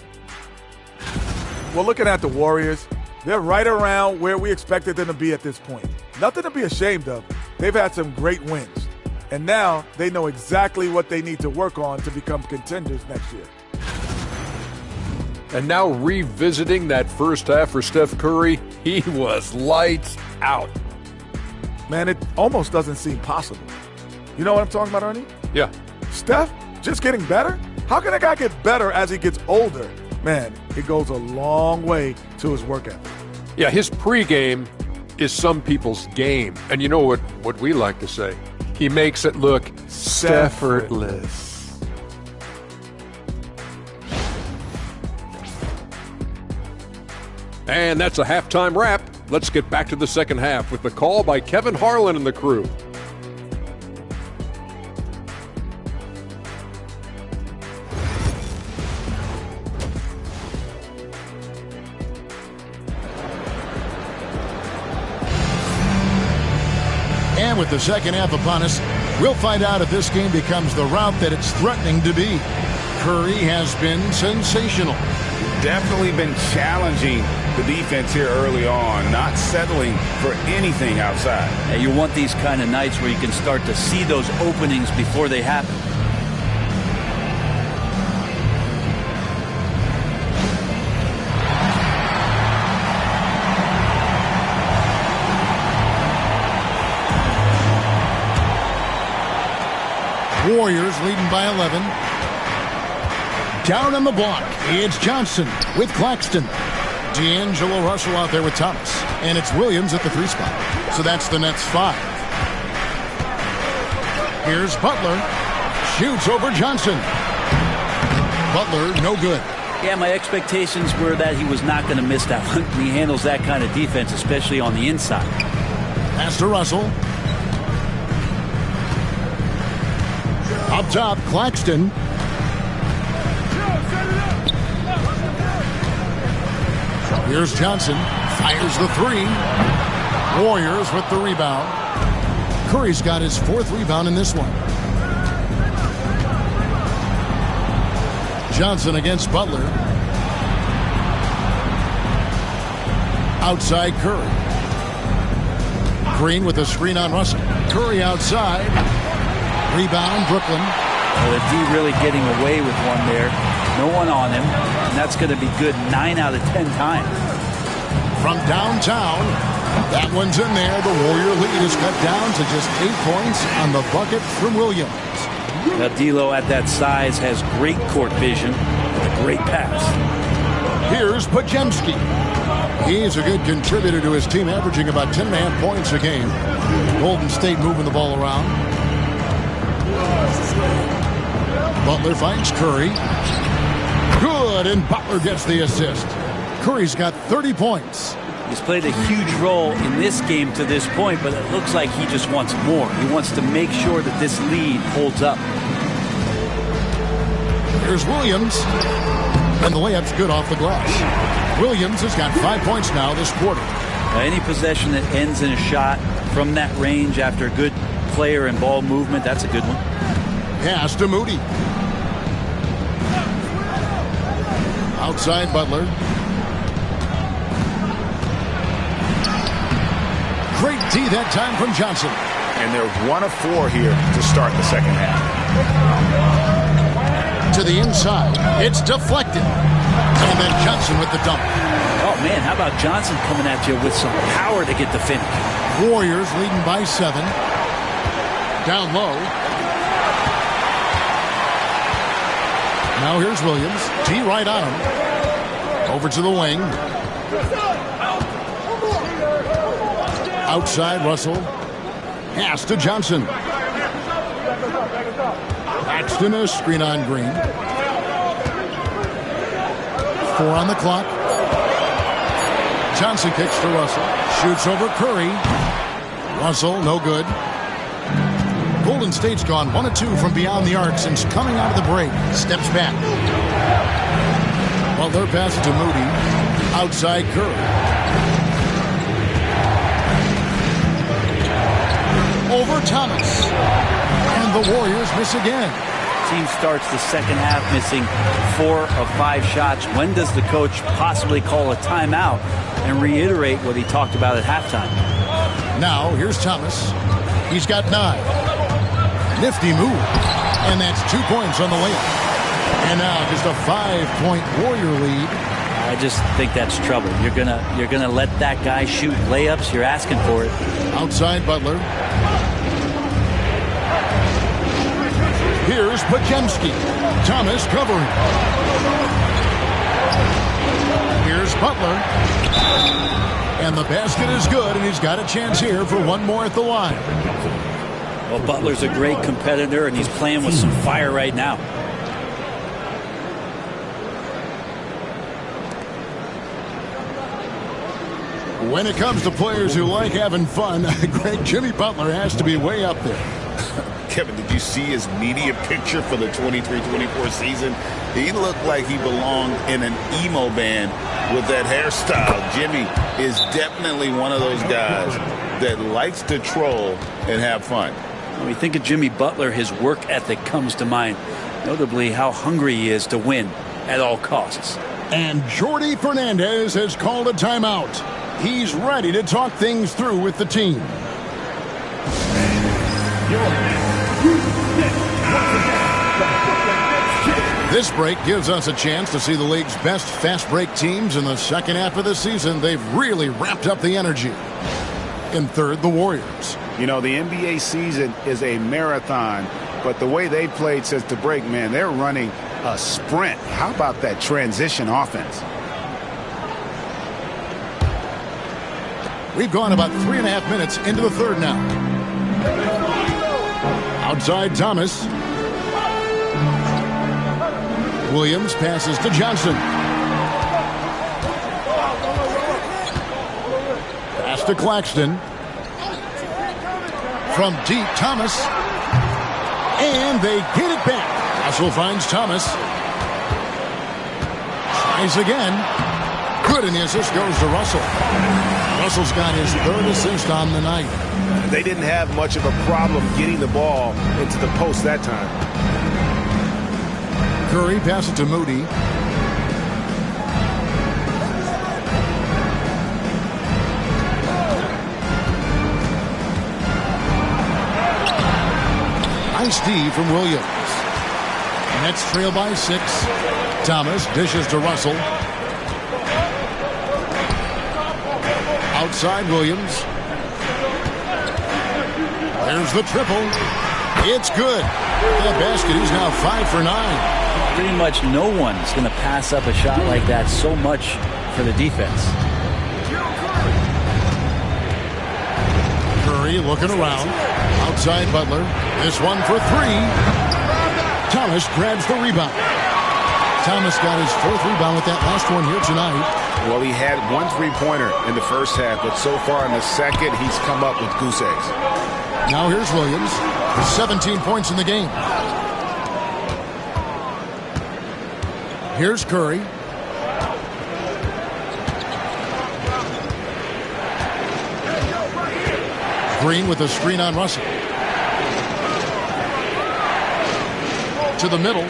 Well, looking at the Warriors, they're right around where we expected them to be at this point. Nothing to be ashamed of. They've had some great wins. And now they know exactly what they need to work on to become contenders next year. And now revisiting that first half for Steph Curry, he was lights out. Man, it almost doesn't seem possible. You know what I'm talking about, Ernie? Yeah. Steph just getting better? How can a guy get better as he gets older? Man, it goes a long way to his work ethic. Yeah, his pregame is some people's game. And you know what we like to say? He makes it look Steph-effortless. And that's a halftime wrap. Let's get back to the second half with the call by Kevin Harlan and the crew. And with the second half upon us, we'll find out if this game becomes the route that it's threatening to be. Curry has been sensational. Definitely been challenging the defense here early on, not settling for anything outside. And you want these kind of nights where you can start to see those openings before they happen. Warriors leading by 11. Down on the block, it's Johnson with Claxton. D'Angelo Russell out there with Thomas. And it's Williams at the 3 spot. So that's the Nets 5. Here's Butler. Shoots over Johnson. Butler, no good. Yeah, my expectations were that he was not going to miss that one. He handles that kind of defense, especially on the inside. Pass to Russell. Up top, Claxton. Here's Johnson. Fires the 3. Warriors with the rebound. Curry's got his 4th rebound in this one. Johnson against Butler. Outside Curry. Green with a screen on Russell. Curry outside. Rebound, Brooklyn. Well, the D really getting away with one there. No one on him. And that's going to be good 9 out of 10 times. From downtown, that one's in there. The Warrior lead is cut down to just 8 points on the bucket from Williams. Now, D'Lo at that size has great court vision and a great pass. Here's Podziemski. He's a good contributor to his team, averaging about 10.5 points a game. Golden State moving the ball around. Butler finds Curry. Good, and Butler gets the assist. Curry's got 30 points. He's played a huge role in this game to this point, but it looks like he just wants more. He wants to make sure that this lead holds up. Here's Williams. And the layup's good off the glass. Williams has got 5 points now this quarter. Any possession that ends in a shot from that range after a good player and ball movement, that's a good one. Pass to Moody. Outside Butler. Great D that time from Johnson. And they're 1 of 4 here to start the second half. To the inside. It's deflected. And then Johnson with the dunk. Oh, man, how about Johnson coming at you with some power to get the finish? Warriors leading by 7. Down low. Now here's Williams. D right on him. Over to the wing. Outside Russell. Pass to Johnson. Claxton, a screen on Green. 4 on the clock. Johnson kicks to Russell. Shoots over Curry. Russell, no good. Golden State's gone 1 of 2 from beyond the arc since coming out of the break. Steps back. Butler passes to Moody. Outside Curry. over Thomas. And the Warriors miss again. Team starts the second half missing 4 of 5 shots. When does the coach possibly call a timeout and reiterate what he talked about at halftime? Now, here's Thomas. He's got 9. Nifty move. And that's 2 points on the layup. And now just a 5-point Warrior lead. I just think that's trouble. You're gonna let that guy shoot layups. You're asking for it. Outside Butler. Here's Podziemski. Thomas covering. Here's Butler. And the basket is good, and he's got a chance here for one more at the line. Well, Butler's a great competitor, and he's playing with some fire right now. When it comes to players who like having fun, great Jimmy Butler has to be way up there. Kevin, did you see his media picture for the 23-24 season? He looked like he belonged in an emo band with that hairstyle. Jimmy is definitely one of those guys that likes to troll and have fun. When we think of Jimmy Butler, his work ethic comes to mind, notably how hungry he is to win at all costs. And Jordi Fernandez has called a timeout. He's ready to talk things through with the team. This break gives us a chance to see the league's best fast break teams in the second half of the season. They've really ramped up the energy. In third, the Warriors. You know, the NBA season is a marathon, but the way they played since the break, man, they're running a sprint. How about that transition offense? We've gone about 3.5 minutes into the third now. Outside Thomas. Williams passes to Johnson. Pass to Claxton. From deep, Thomas. And they get it back. Russell finds Thomas. Tries again. Good, and the assist goes to Russell. Russell's got his 3rd assist on the night. They didn't have much of a problem getting the ball into the post that time. Curry passes to Moody. Nice D from Williams. Nets trail by 6. Thomas dishes to Russell. Outside Williams. There's the triple. It's good. That basket is now 5 for 9. Pretty much no one's going to pass up a shot like that. So much for the defense. Curry looking around. Outside Butler. This one for 3. Thomas grabs the rebound. Thomas got his 4th rebound with that last one here tonight. Well, he had 1 3-pointer in the first half, but so far in the second, he's come up with goose eggs. Now here's Williams. 17 points in the game. Here's Curry. Green with a screen on Russell. To the middle.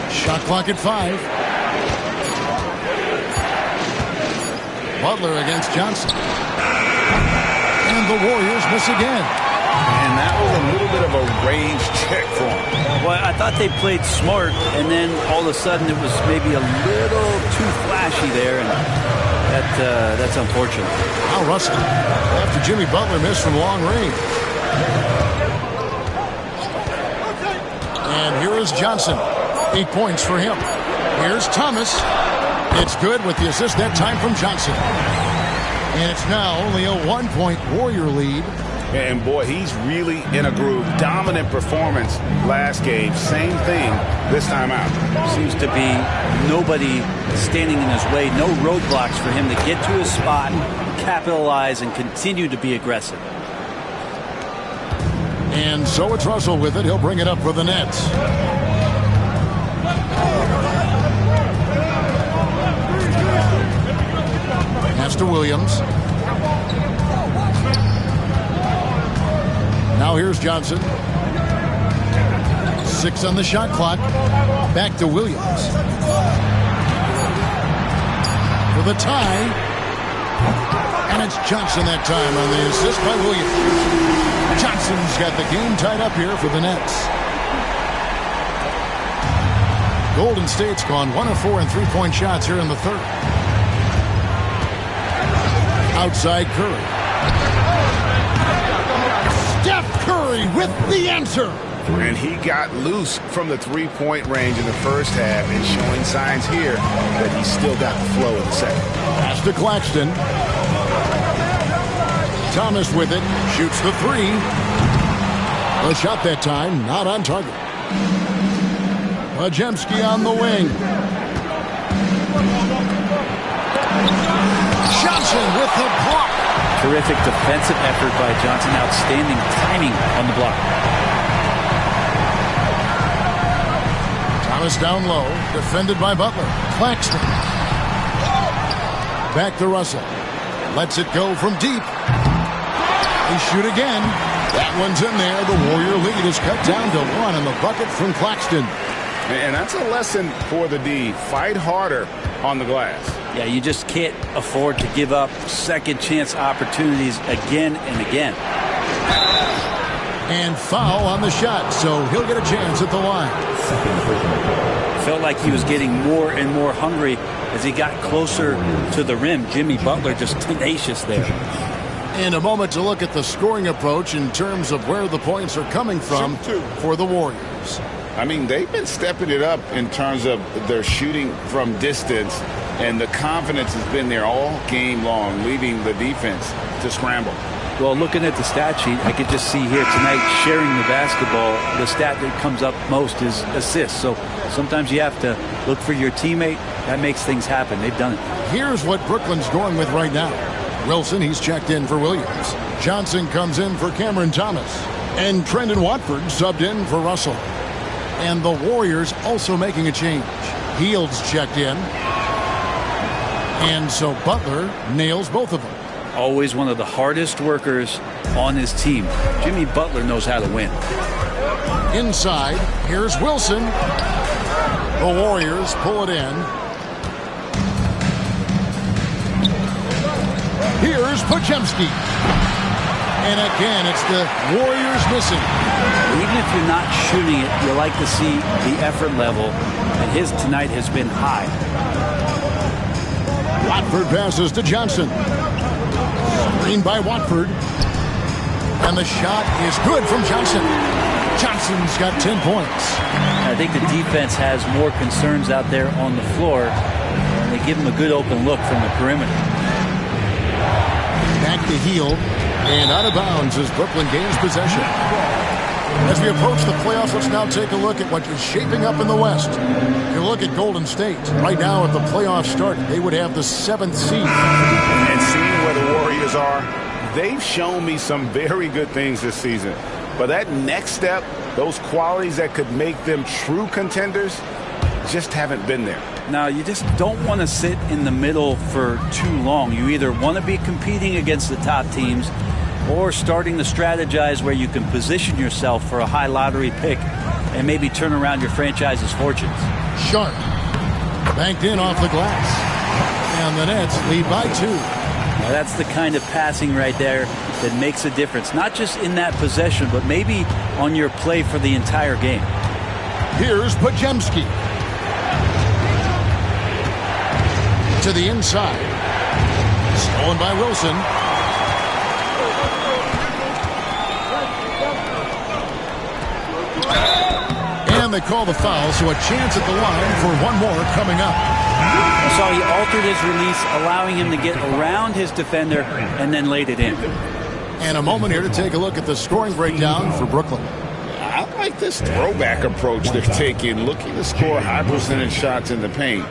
Shot clock at 5. Butler against Johnson. And the Warriors miss again. And that was a little bit of a range check for him. Well, I thought they played smart, and then all of a sudden it was maybe a little too flashy there, and that's unfortunate. Now Russell, after Jimmy Butler missed from long range. And here is Johnson. 8 points for him. Here's Thomas. It's good with the assist that time from Johnson. And it's now only a 1-point Warrior lead. And boy, he's really in a groove. Dominant performance last game. Same thing this time out. Seems to be nobody standing in his way. No roadblocks for him to get to his spot, capitalize, and continue to be aggressive. And so it's Russell with it. He'll bring it up for the Nets. Pass to Williams. Now here's Johnson. 6 on the shot clock. Back to Williams. For the tie. And it's Johnson that time on the assist by Williams. Johnson's got the game tied up here for the Nets. Golden State's gone 1 of 4 in three-point shots here in the third. Outside Curry. Steph Curry with the answer. And he got loose from the three-point range in the first half and showing signs here that he's still got the flow in the second. Pass to Claxton. Thomas with it. Shoots the three. The shot that time not on target. Podziemski on the wing. Johnson with the block. Terrific defensive effort by Johnson. Outstanding timing on the block. Thomas down low. Defended by Butler. Claxton. Back to Russell. Lets it go from deep. They shoot again. That one's in there. The Warrior lead is cut down to 1 in the bucket from Claxton. And that's a lesson for the D. Fight harder on the glass. Yeah, you just can't afford to give up second chance opportunities again and again. And foul on the shot, so he'll get a chance at the line. Felt like he was getting more and more hungry as he got closer to the rim. Jimmy Butler just tenacious there. In a moment to look at the scoring approach in terms of where the points are coming from for the Warriors. I mean, they've been stepping it up in terms of their shooting from distance, and the confidence has been there all game long, leaving the defense to scramble. Well, looking at the stat sheet, I could just see here tonight sharing the basketball. The stat that comes up most is assists. So sometimes you have to look for your teammate. That makes things happen. They've done it. Here's what Brooklyn's going with right now. Wilson, he's checked in for Williams. Johnson comes in for Cameron Thomas. And Trendon Watford subbed in for Russell. And the Warriors also making a change. Heald's checked in. And so Butler nails both of them. Always one of the hardest workers on his team. Jimmy Butler knows how to win. Inside, here's Wilson. The Warriors pull it in. Here's Podziemski. And again, it's the Warriors missing. Even if you're not shooting it, you like to see the effort level. And his tonight has been high. Watford passes to Johnson. Screen by Watford. And the shot is good from Johnson. Johnson's got 10 points. I think the defense has more concerns out there on the floor. And they give him a good open look from the perimeter. Back to Hield. And out of bounds as Brooklyn gains possession. As we approach the playoffs, let's now take a look at what is shaping up in the West. You look at Golden State. Right now, at the playoffs start, they would have the 7th seed. And seeing where the Warriors are, they've shown me some very good things this season. But that next step, those qualities that could make them true contenders, just haven't been there. Now, you just don't want to sit in the middle for too long. You either want to be competing against the top teams or starting to strategize where you can position yourself for a high lottery pick and maybe turn around your franchise's fortunes. Sharp. Banked in off the glass. And the Nets lead by 2. Now that's the kind of passing right there that makes a difference. Not just in that possession, but maybe on your play for the entire game. Here's Podziemski. To the inside. Stolen by Wilson. And they call the foul, so a chance at the line for one more coming up. So he altered his release, allowing him to get around his defender and then laid it in. And a moment here to take a look at the scoring breakdown for Brooklyn. I like this throwback approach they're taking, looking to score high percentage shots in the paint.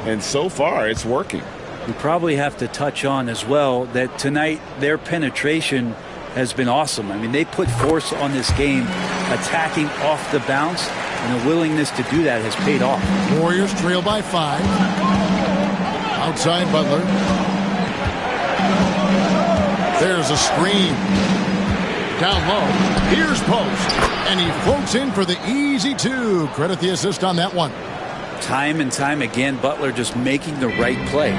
And so far, it's working. We probably have to touch on as well that tonight their penetration has been awesome. I mean, they put force on this game, attacking off the bounce, and a willingness to do that has paid off. Warriors trail by 5. Outside Butler. There's a screen. Down low. Here's Post. And he floats in for the easy two. Credit the assist on that one. Time and time again, Butler just making the right play.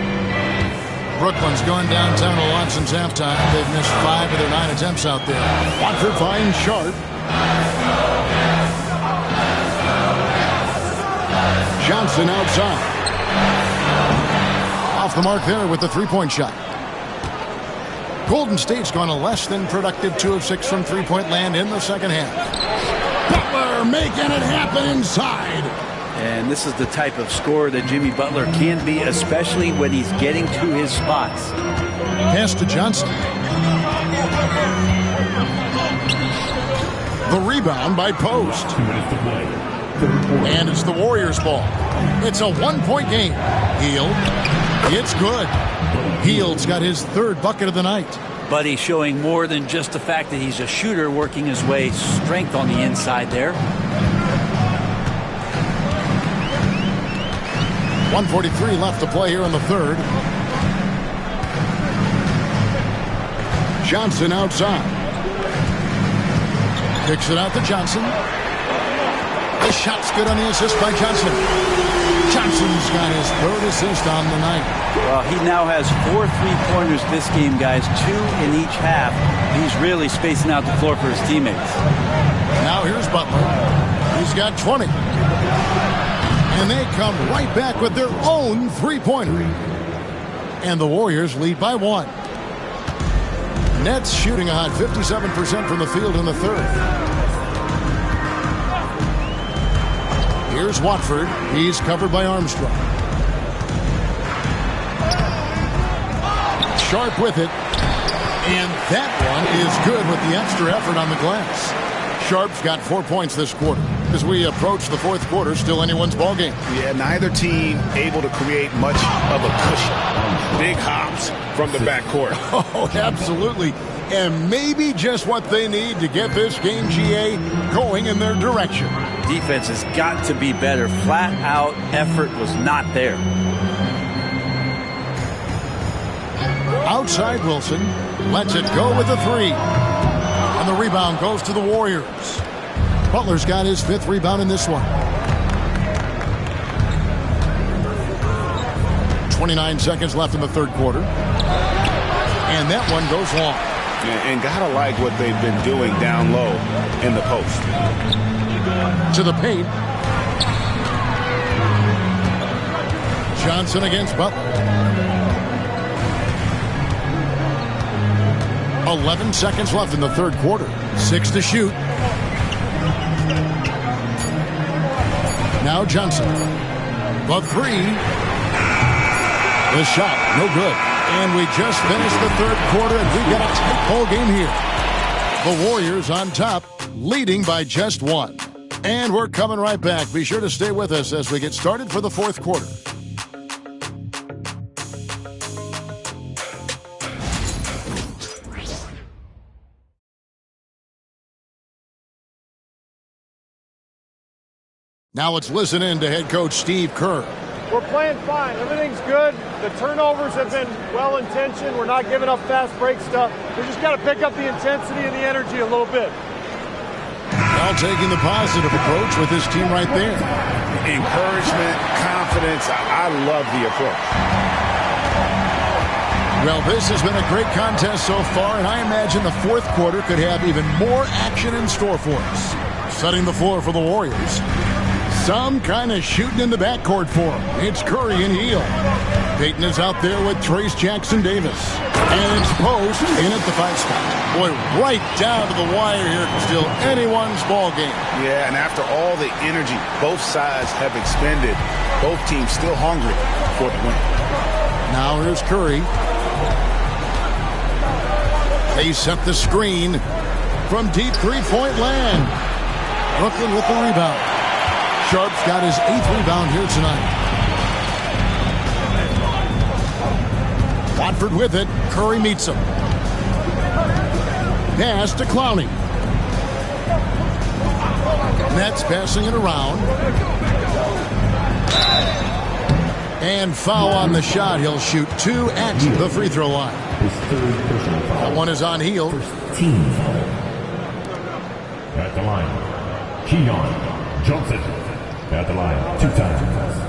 Brooklyn's going downtown to launch since halftime. They've missed 5 of their 9 attempts out there. Watford finds Sharp. Johnson outside. Off the mark there with the three-point shot. Golden State's gone a less than productive 2 of 6 from three-point land in the second half. Butler making it happen inside. And this is the type of scorer that Jimmy Butler can be, especially when he's getting to his spots. Pass to Johnson. The rebound by Post. 2 minutes to play. And it's the Warriors' ball. It's a one-point game. Hield. It's good. Hield's got his 3rd bucket of the night. But he's showing more than just the fact that he's a shooter, working his way strength on the inside there. 1:43 left to play here in the 3rd. Johnson outside. Kicks it out to Johnson. The shot's good on the assist by Johnson. Johnson's got his 3rd assist on the night. Well, he now has 4 3-pointers this game, guys. 2 in each half. He's really spacing out the floor for his teammates. Now here's Butler. He's got 20. And they come right back with their own three-pointer. And the Warriors lead by 1. Nets shooting a hot 57% from the field in the 3rd. Here's Watford. He's covered by Armstrong. Sharp with it. And that one is good with the extra effort on the glass. Sharp's got 4 points this quarter. As we approach the 4th quarter, still anyone's ball game. Yeah, neither team able to create much of a cushion. Big hops from the backcourt. Oh, absolutely. And maybe just what they need to get this game, GA, going in their direction. Defense has got to be better. Flat out effort was not there. Outside Wilson lets it go with a 3. And the rebound goes to the Warriors. Butler's got his 5th rebound in this one. 29 seconds left in the 3rd quarter. And that one goes long. And gotta like what they've been doing down low in the post. To the paint. Johnson against Butler. 11 seconds left in the 3rd quarter. 6 to shoot. Now Johnson. The 3. The shot, no good. And we just finished the 3rd quarter, and we've got a tight ball game here. The Warriors on top, leading by just 1. And we're coming right back. Be sure to stay with us as we get started for the 4th quarter. Now let's listen in to head coach Steve Kerr. We're playing fine. Everything's good. The turnovers have been well-intentioned. We're not giving up fast break stuff. We just got to pick up the intensity and the energy a little bit. Now taking the positive approach with his team right there. Encouragement, confidence. I love the approach. Well, this has been a great contest so far, and I imagine the 4th quarter could have even more action in store for us. Setting the floor for the Warriors. Some kind of shooting in the backcourt for him. It's Curry and Hield. Payton is out there with Trace Jackson-Davis. And it's Post in at the 5 spot. Boy, right down to the wire here. Still anyone's ball game. Yeah, and after all the energy both sides have expended, both teams still hungry for the win. Now here's Curry. They set the screen from deep three-point land. Brooklyn with the rebound. Sharp's got his 8th rebound here tonight. Watford with it. Curry meets him. Pass to Clowney. Nets passing it around. And foul on the shot. He'll shoot 2 at the free throw line. That one is on Hield. line. Keon Johnson at the line 2 times.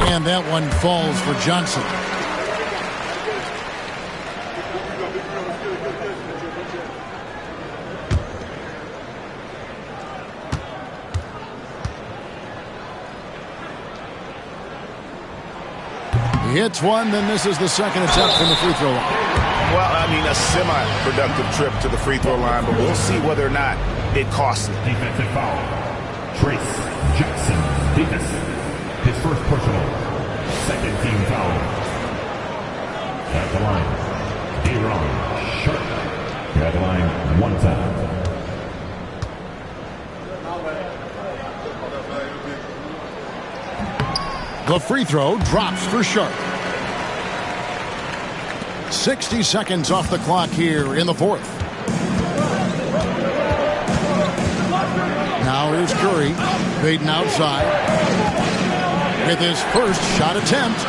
And that one falls for Johnson. He hits one, then this is the second attempt from the free throw line. Well, I mean, a semi-productive trip to the free throw line, but we'll see whether or not it costs him. Defensive foul. Trace Jackson Davis. His first personal. Second team foul. At the line. Aaron Sharp. At the line 1 time. The free throw drops for Sharp. 60 seconds off the clock here in the fourth. Now here's Curry, Payton outside. With his first shot attempt,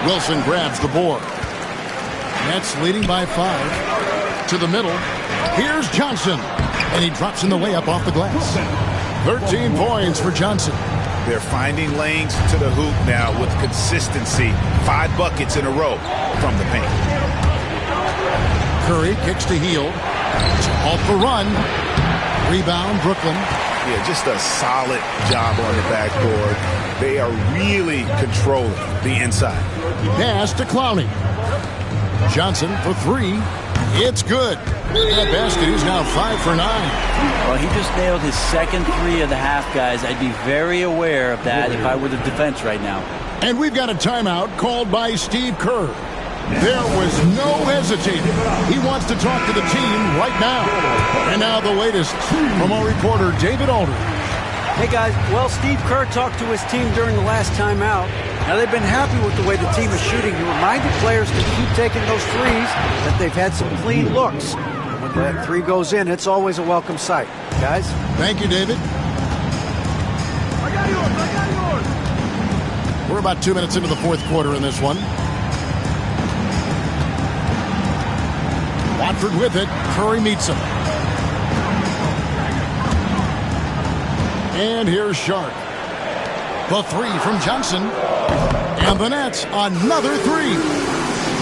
Wilson grabs the board. Nets leading by 5. To the middle, here's Johnson. And he drops in the layup off the glass. 13 points for Johnson. They're finding lanes to the hoop now with consistency. 5 buckets in a row from the paint. Curry kicks to Hield. Off the run. Rebound, Brooklyn. Yeah, just a solid job on the backboard. They are really controlling the inside. Pass to Clowney. Johnson for 3. It's good. That basket is now 5 for 9. Well, he just nailed his second 3 of the half, guys. I'd be very aware of that if I were the defense right now. And we've got a timeout called by Steve Kerr. There was no hesitating. He wants to talk to the team right now. And now the latest from our reporter, David Aldridge. Hey, guys. Well, Steve Kerr talked to his team during the last timeout. Now, they've been happy with the way the team is shooting. He reminded players to keep taking those threes, that they've had some clean looks. When that 3 goes in, it's always a welcome sight. Guys? Thank you, David. We're about 2 minutes into the fourth quarter in this one. Watford with it. Curry meets him. And here's Sharp. The 3 from Johnson. And the Nets, another 3.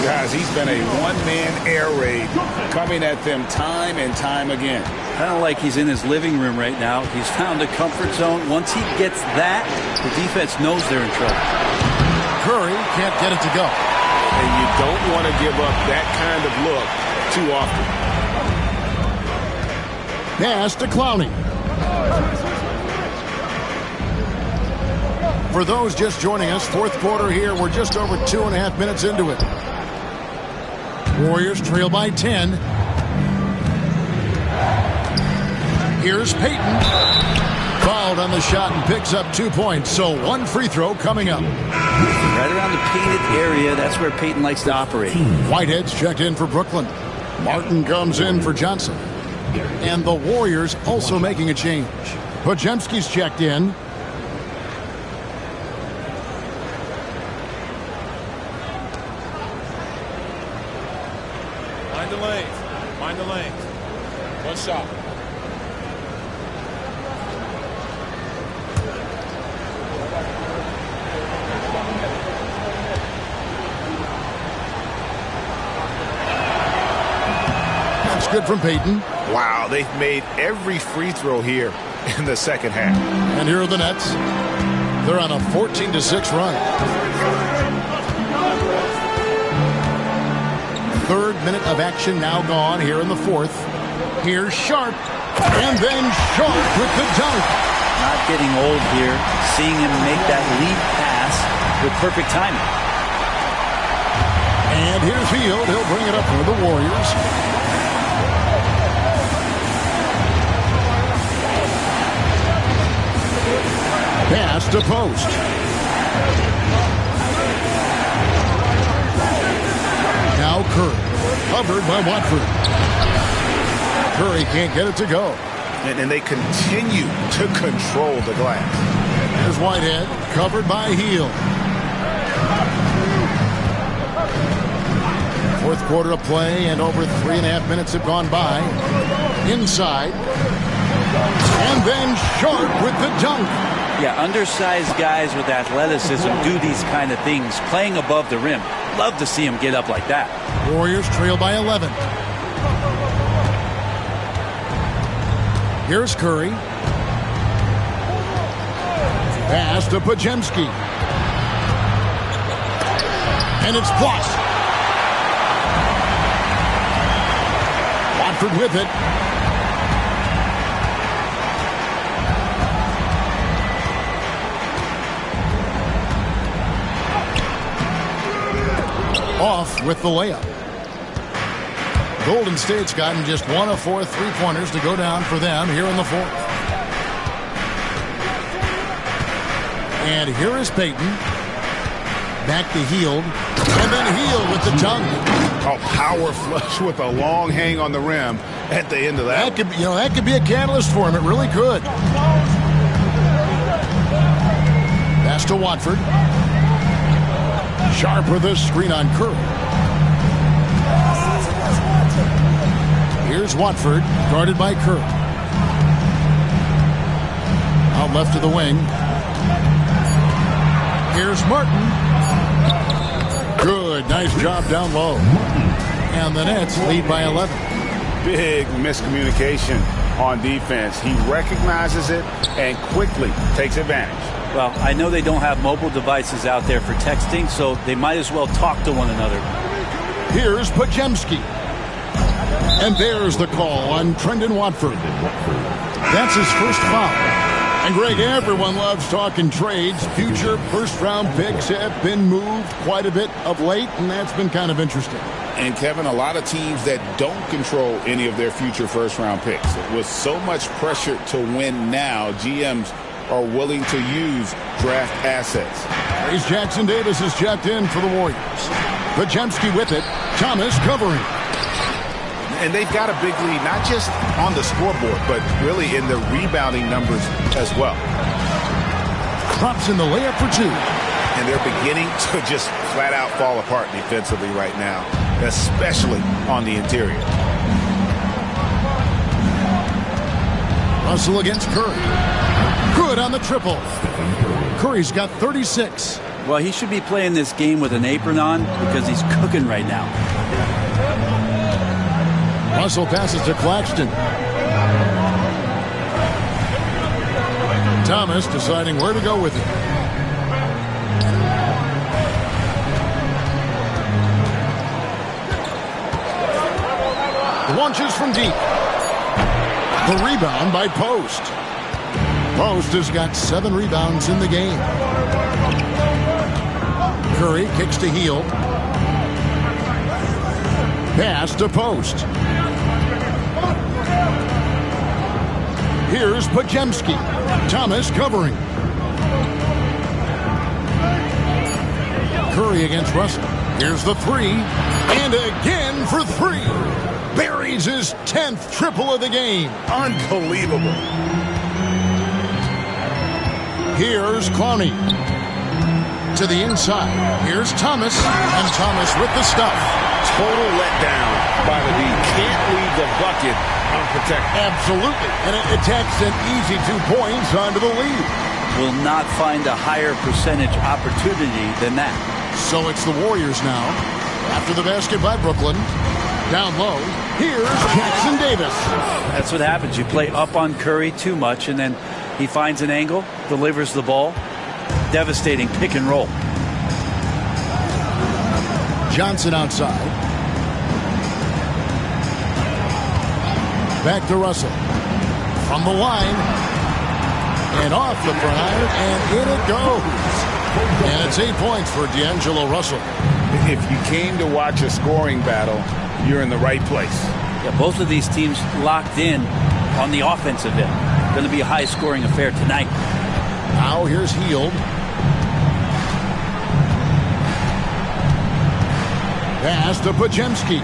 Guys, he's been a one-man air raid coming at them time and time again. Kind of like he's in his living room right now. He's found a comfort zone. Once he gets that, the defense knows they're in trouble. Curry can't get it to go. And you don't want to give up that kind of look too often. Pass to Clowney. For those just joining us, fourth quarter here. We're just over 2.5 minutes into it. Warriors trail by 10. Here's Payton. Fouled on the shot and picks up 2 points. So 1 free throw coming up. Right around the painted area, that's where Payton likes to operate. Whitehead's checked in for Brooklyn. Martin comes in for Johnson. And the Warriors also making a change. Podziemski's checked in. Mind the lanes. 1 shot. That's good from Payton. Wow, they've made every free throw here in the second half. And here are the Nets. They're on a 14-6 run. 3rd minute of action now gone here in the fourth. Here's Sharp. And then Sharp with the dunk. Not getting old here. Seeing him make that lead pass with perfect timing. And here's Hield. He'll bring it up for the Warriors. Pass to post. Now Curry. Covered by Watford. Curry can't get it to go. And they continue to control the glass. Here's Whitehead, covered by Heel. Fourth quarter of play, and over 3.5 minutes have gone by. Inside. And then Sharp with the dunk. Yeah, undersized guys with athleticism do these kind of things, playing above the rim. Love to see him get up like that. Warriors trail by 11. Here's Curry. Pass to Podziemski. And it's blocked. Watford with it. Off with the layup. Golden State's gotten just 1 of 4 3-pointers to go down for them here in the fourth. And here is Payton. Back to Hield. And then Hield with the dunk. A power flush with a long hang on the rim at the end of that. That could be a catalyst for him. It really could. Pass to Watford. Sharp with a screen on Curry. Here's Watford, guarded by Curry. Out left to the wing. Here's Martin. Good, nice job down low. And the Nets lead by 11. Big miscommunication on defense. He recognizes it and quickly takes advantage. Well, I know they don't have mobile devices out there for texting, so they might as well talk to one another. Here's Podziemski. And there's the call on Trendon Watford. That's his first foul. And Greg, everyone loves talking trades. Future first-round picks have been moved quite a bit of late, and that's been kind of interesting. And, Kevin, a lot of teams that don't control any of their future first-round picks. With so much pressure to win now, GMs are willing to use draft assets. Trace Jackson-Davis is checked in for the Warriors. Podziemski with it. Thomas covering. And they've got a big lead, not just on the scoreboard, but really in the rebounding numbers as well. Drops in the layup for 2. And they're beginning to just flat out fall apart defensively right now, especially on the interior. Russell against Curry. Good on the triple. Curry's got 36. Well, he should be playing this game with an apron on because he's cooking right now. Russell passes to Claxton. Thomas deciding where to go with it. Launches from deep. The rebound by Post. Post has got 7 rebounds in the game. Curry kicks to Hield. Pass to Post. Here's Podziemski. Thomas covering. Curry against Russell. Here's the 3. And again for 3. Buries his 10th triple of the game. Unbelievable. Here's Clowney. To the inside. Here's Thomas. And Thomas with the stuff. Total letdown by the D. Can't leave the bucket unprotected. Absolutely. And it takes an easy 2 points onto the lead. Will not find a higher percentage opportunity than that. So it's the Warriors now. After the basket by Brooklyn. Down low. Here's Jackson Davis. That's what happens. You play up on Curry too much, and then he finds an angle, delivers the ball. Devastating pick and roll. Johnson outside. Back to Russell. From the line. And off the prior. And in it goes. And it's 8 points for D'Angelo Russell. If you came to watch a scoring battle, you're in the right place. Yeah, both of these teams locked in on the offensive end. Going to be a high-scoring affair tonight. Now here's Hield. Pass to Pajemski.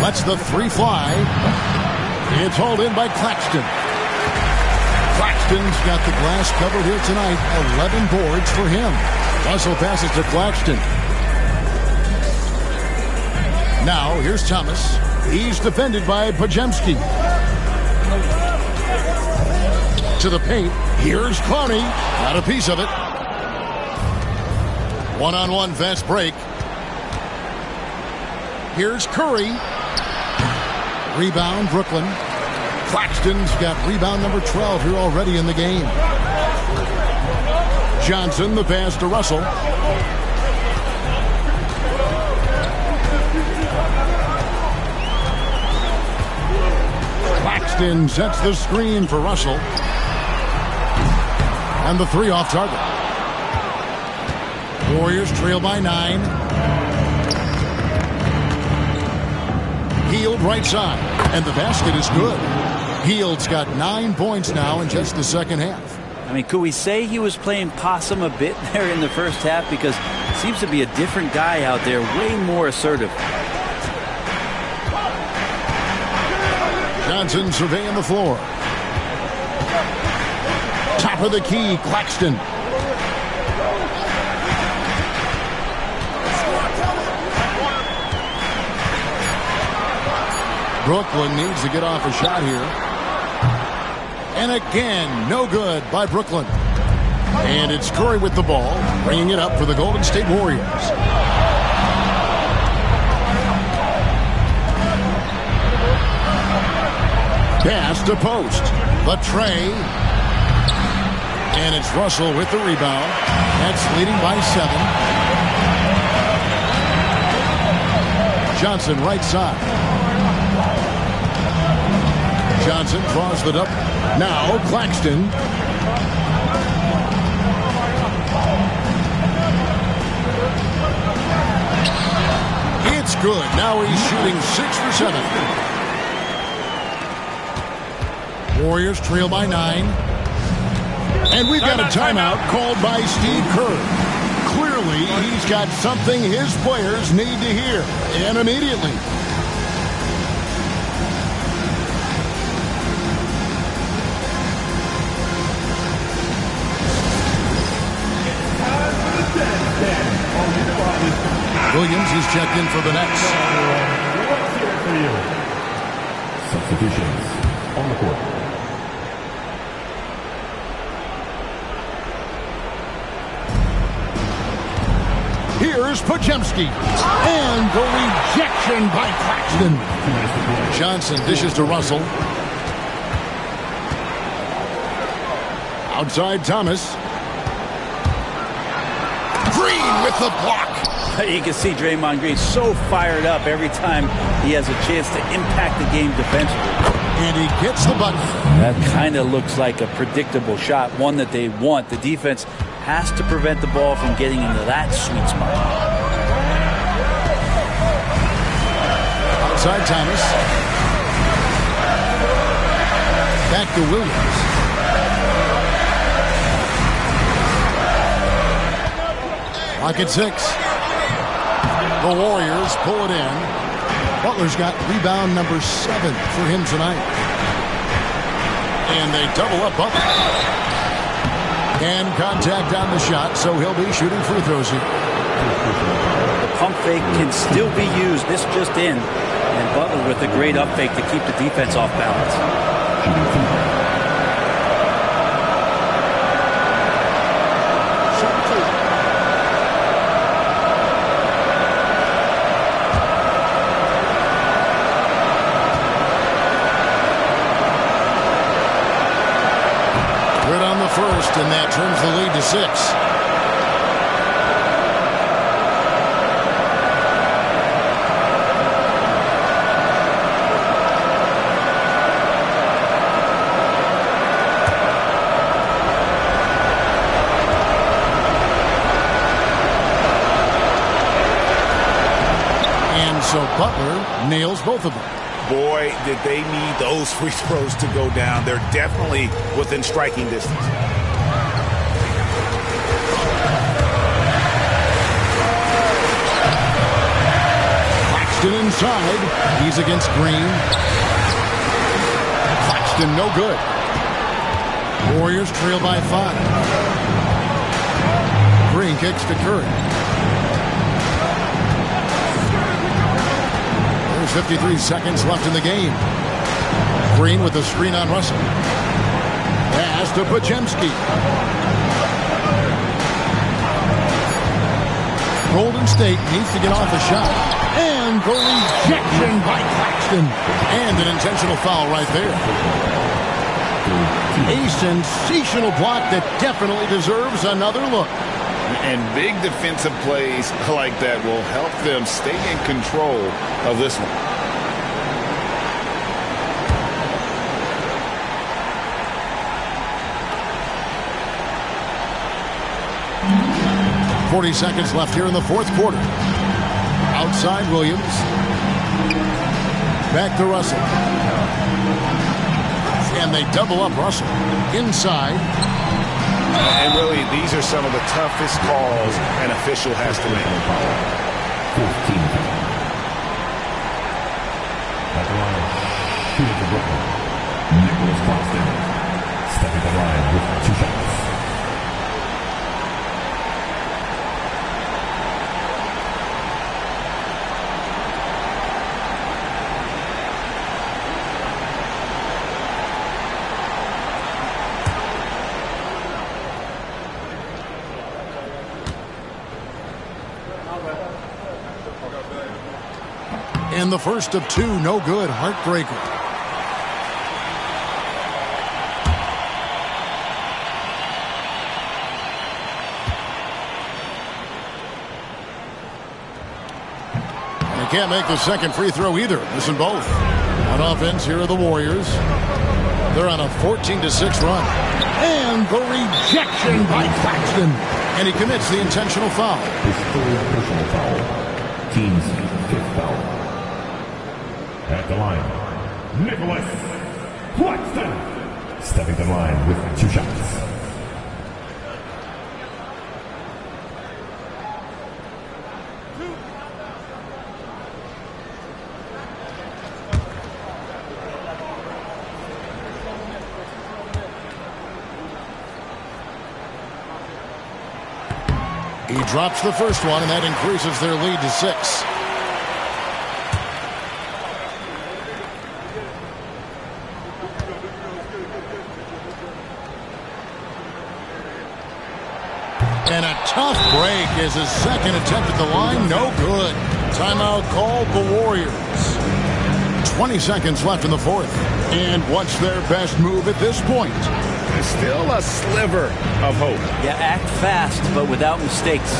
Lets the three fly. It's hauled in by Claxton. Claxton's got the glass covered here tonight. 11 boards for him. Russell passes to Claxton. Now, here's Thomas. He's defended by Pajemski. To the paint. Here's Carney. Got a piece of it. One-on-one fast break. Here's Curry. Rebound, Brooklyn. Claxton's got rebound number 12 here already in the game. Johnson, the pass to Russell. Claxton sets the screen for Russell. And the three off target. Warriors trail by 9. Hield right side. And the basket is good. Hield's got 9 points now in just the second half. I mean, could we say he was playing possum a bit there in the first half? Because it seems to be a different guy out there, way more assertive. Johnson surveying the floor. Top of the key, Claxton. Brooklyn needs to get off a shot here. And again, no good by Brooklyn. And it's Curry with the ball, bringing it up for the Golden State Warriors. Pass to post. The tray. And it's Russell with the rebound. That's leading by 7. Johnson right side. Johnson draws the double. Now Claxton. It's good. Now he's shooting 6 for 7. Warriors trail by 9. And we've got a timeout called by Steve Kerr. Clearly, he's got something his players need to hear. And immediately. Williams is checked in for the Nets. Substitutions on the court. Here's Pajemski. And the rejection by Claxton. Johnson dishes to Russell. Outside Thomas. Green with the block. You can see Draymond Green so fired up every time he has a chance to impact the game defensively. And he gets the bucket. That kind of looks like a predictable shot, one that they want. The defense has to prevent the ball from getting into that sweet spot. Outside Thomas. Back to Williams. Lock at 6. The Warriors pull it in. Butler's got rebound number 7 for him tonight. And they double up Butler. And contact on the shot, so he'll be shooting free throws here. The pump fake can still be used. This just in. And Butler with a great up fake to keep the defense off balance. First, and that turns the lead to 6. And so Butler nails both of them. Boy, did they need those free throws to go down. They're definitely within striking distance. Claxton inside. He's against Green. Claxton no good. Warriors trail by 5. Green kicks to Curry. There's 53 seconds left in the game. Green with the screen on Russell. Pass to Podziemski. Golden State needs to get off a shot. And the rejection by Claxton. And an intentional foul right there. A sensational block that definitely deserves another look. And big defensive plays like that will help them stay in control of this one. .40 seconds left here in the fourth quarter. Outside Williams. Back to Russell. And they double up Russell. Inside. And really, these are some of the toughest calls an official has to make. 15. At the line, shooting for Brooklyn. Nicholas Claxton. Stepping the line with 2 shots. And the first of 2, no good. Heartbreaker. They can't make the second free throw either. Missing both. On offense, here are the Warriors. They're on a 14-6 run. And the rejection by Claxton. And he commits the intentional foul. His 3rd personal foul. Team's 5th foul. At the line, Nicholas Claxton. Stepping the line with 2 shots. He drops the first one, and that increases their lead to 6. And a tough break is his second attempt at the line. No good. Timeout called the Warriors. 20 seconds left in the fourth. And what's their best move at this point? Still a sliver of hope. Yeah, act fast, but without mistakes.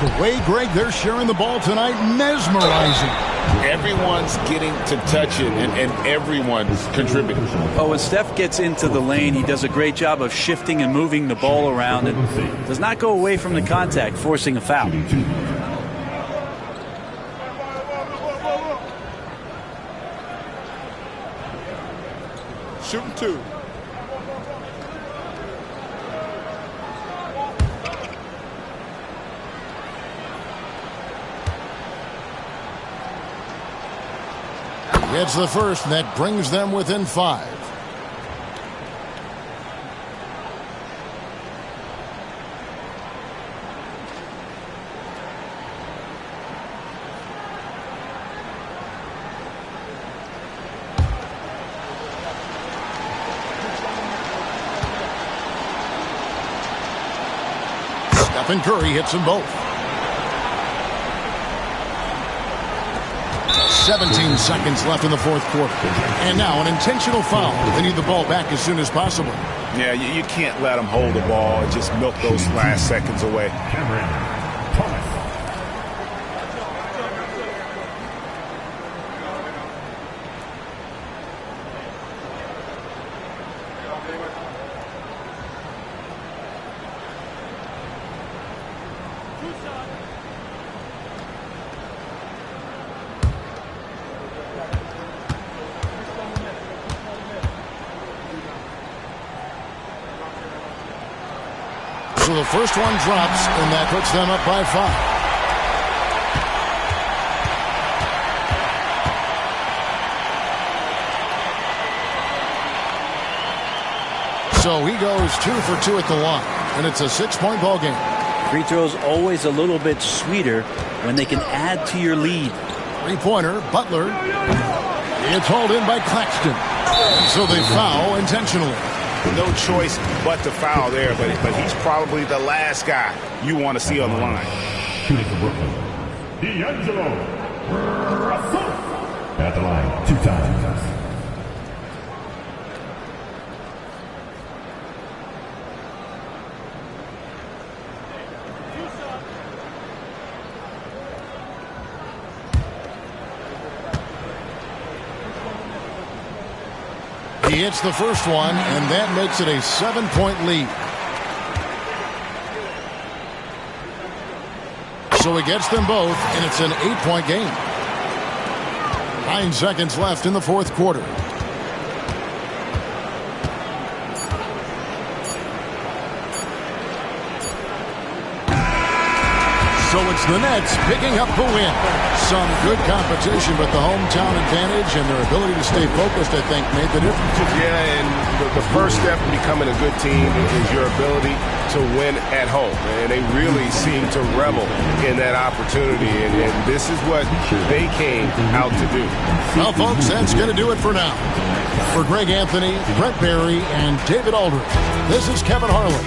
The way, Greg, they're sharing the ball tonight, mesmerizing. Everyone's getting to touch it, and everyone's contributing. Oh, when Steph gets into the lane, he does a great job of shifting and moving the ball around and does not go away from the contact, forcing a foul. Shooting 2. Gets the first, and that brings them within 5. Stephen Curry hits them both. 17 seconds left in the fourth quarter. And now an intentional foul. They need the ball back as soon as possible. Yeah, you can't let them hold the ball and just milk those last seconds away. So the first one drops, and that puts them up by 5. So he goes 2 for 2 at the line, and it's a 6-point ball game. Free throws always a little bit sweeter when they can add to your lead. Three-pointer, Butler. It's hauled in by Claxton. And so they foul intentionally. No choice but to foul there, but he's probably the last guy you want to see on the line. Shooting for Brooklyn, D'Angelo Russell. At the line 2 times. He hits the first one, and that makes it a 7-point lead. So he gets them both, and it's an 8-point game. 9 seconds left in the fourth quarter. So it's the Nets picking up the win. Some good competition, but the hometown advantage and their ability to stay focused, I think, made the difference. Yeah, and the first step in becoming a good team is your ability to win at home. And they really seem to revel in that opportunity, and this is what they came out to do. Well, folks, that's going to do it for now. For Greg Anthony, Brent Barry, and David Aldridge, this is Kevin Harlan.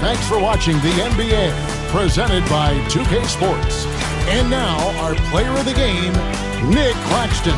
Thanks for watching the NBA, presented by 2K Sports. And now, our player of the game, Nick Claxton.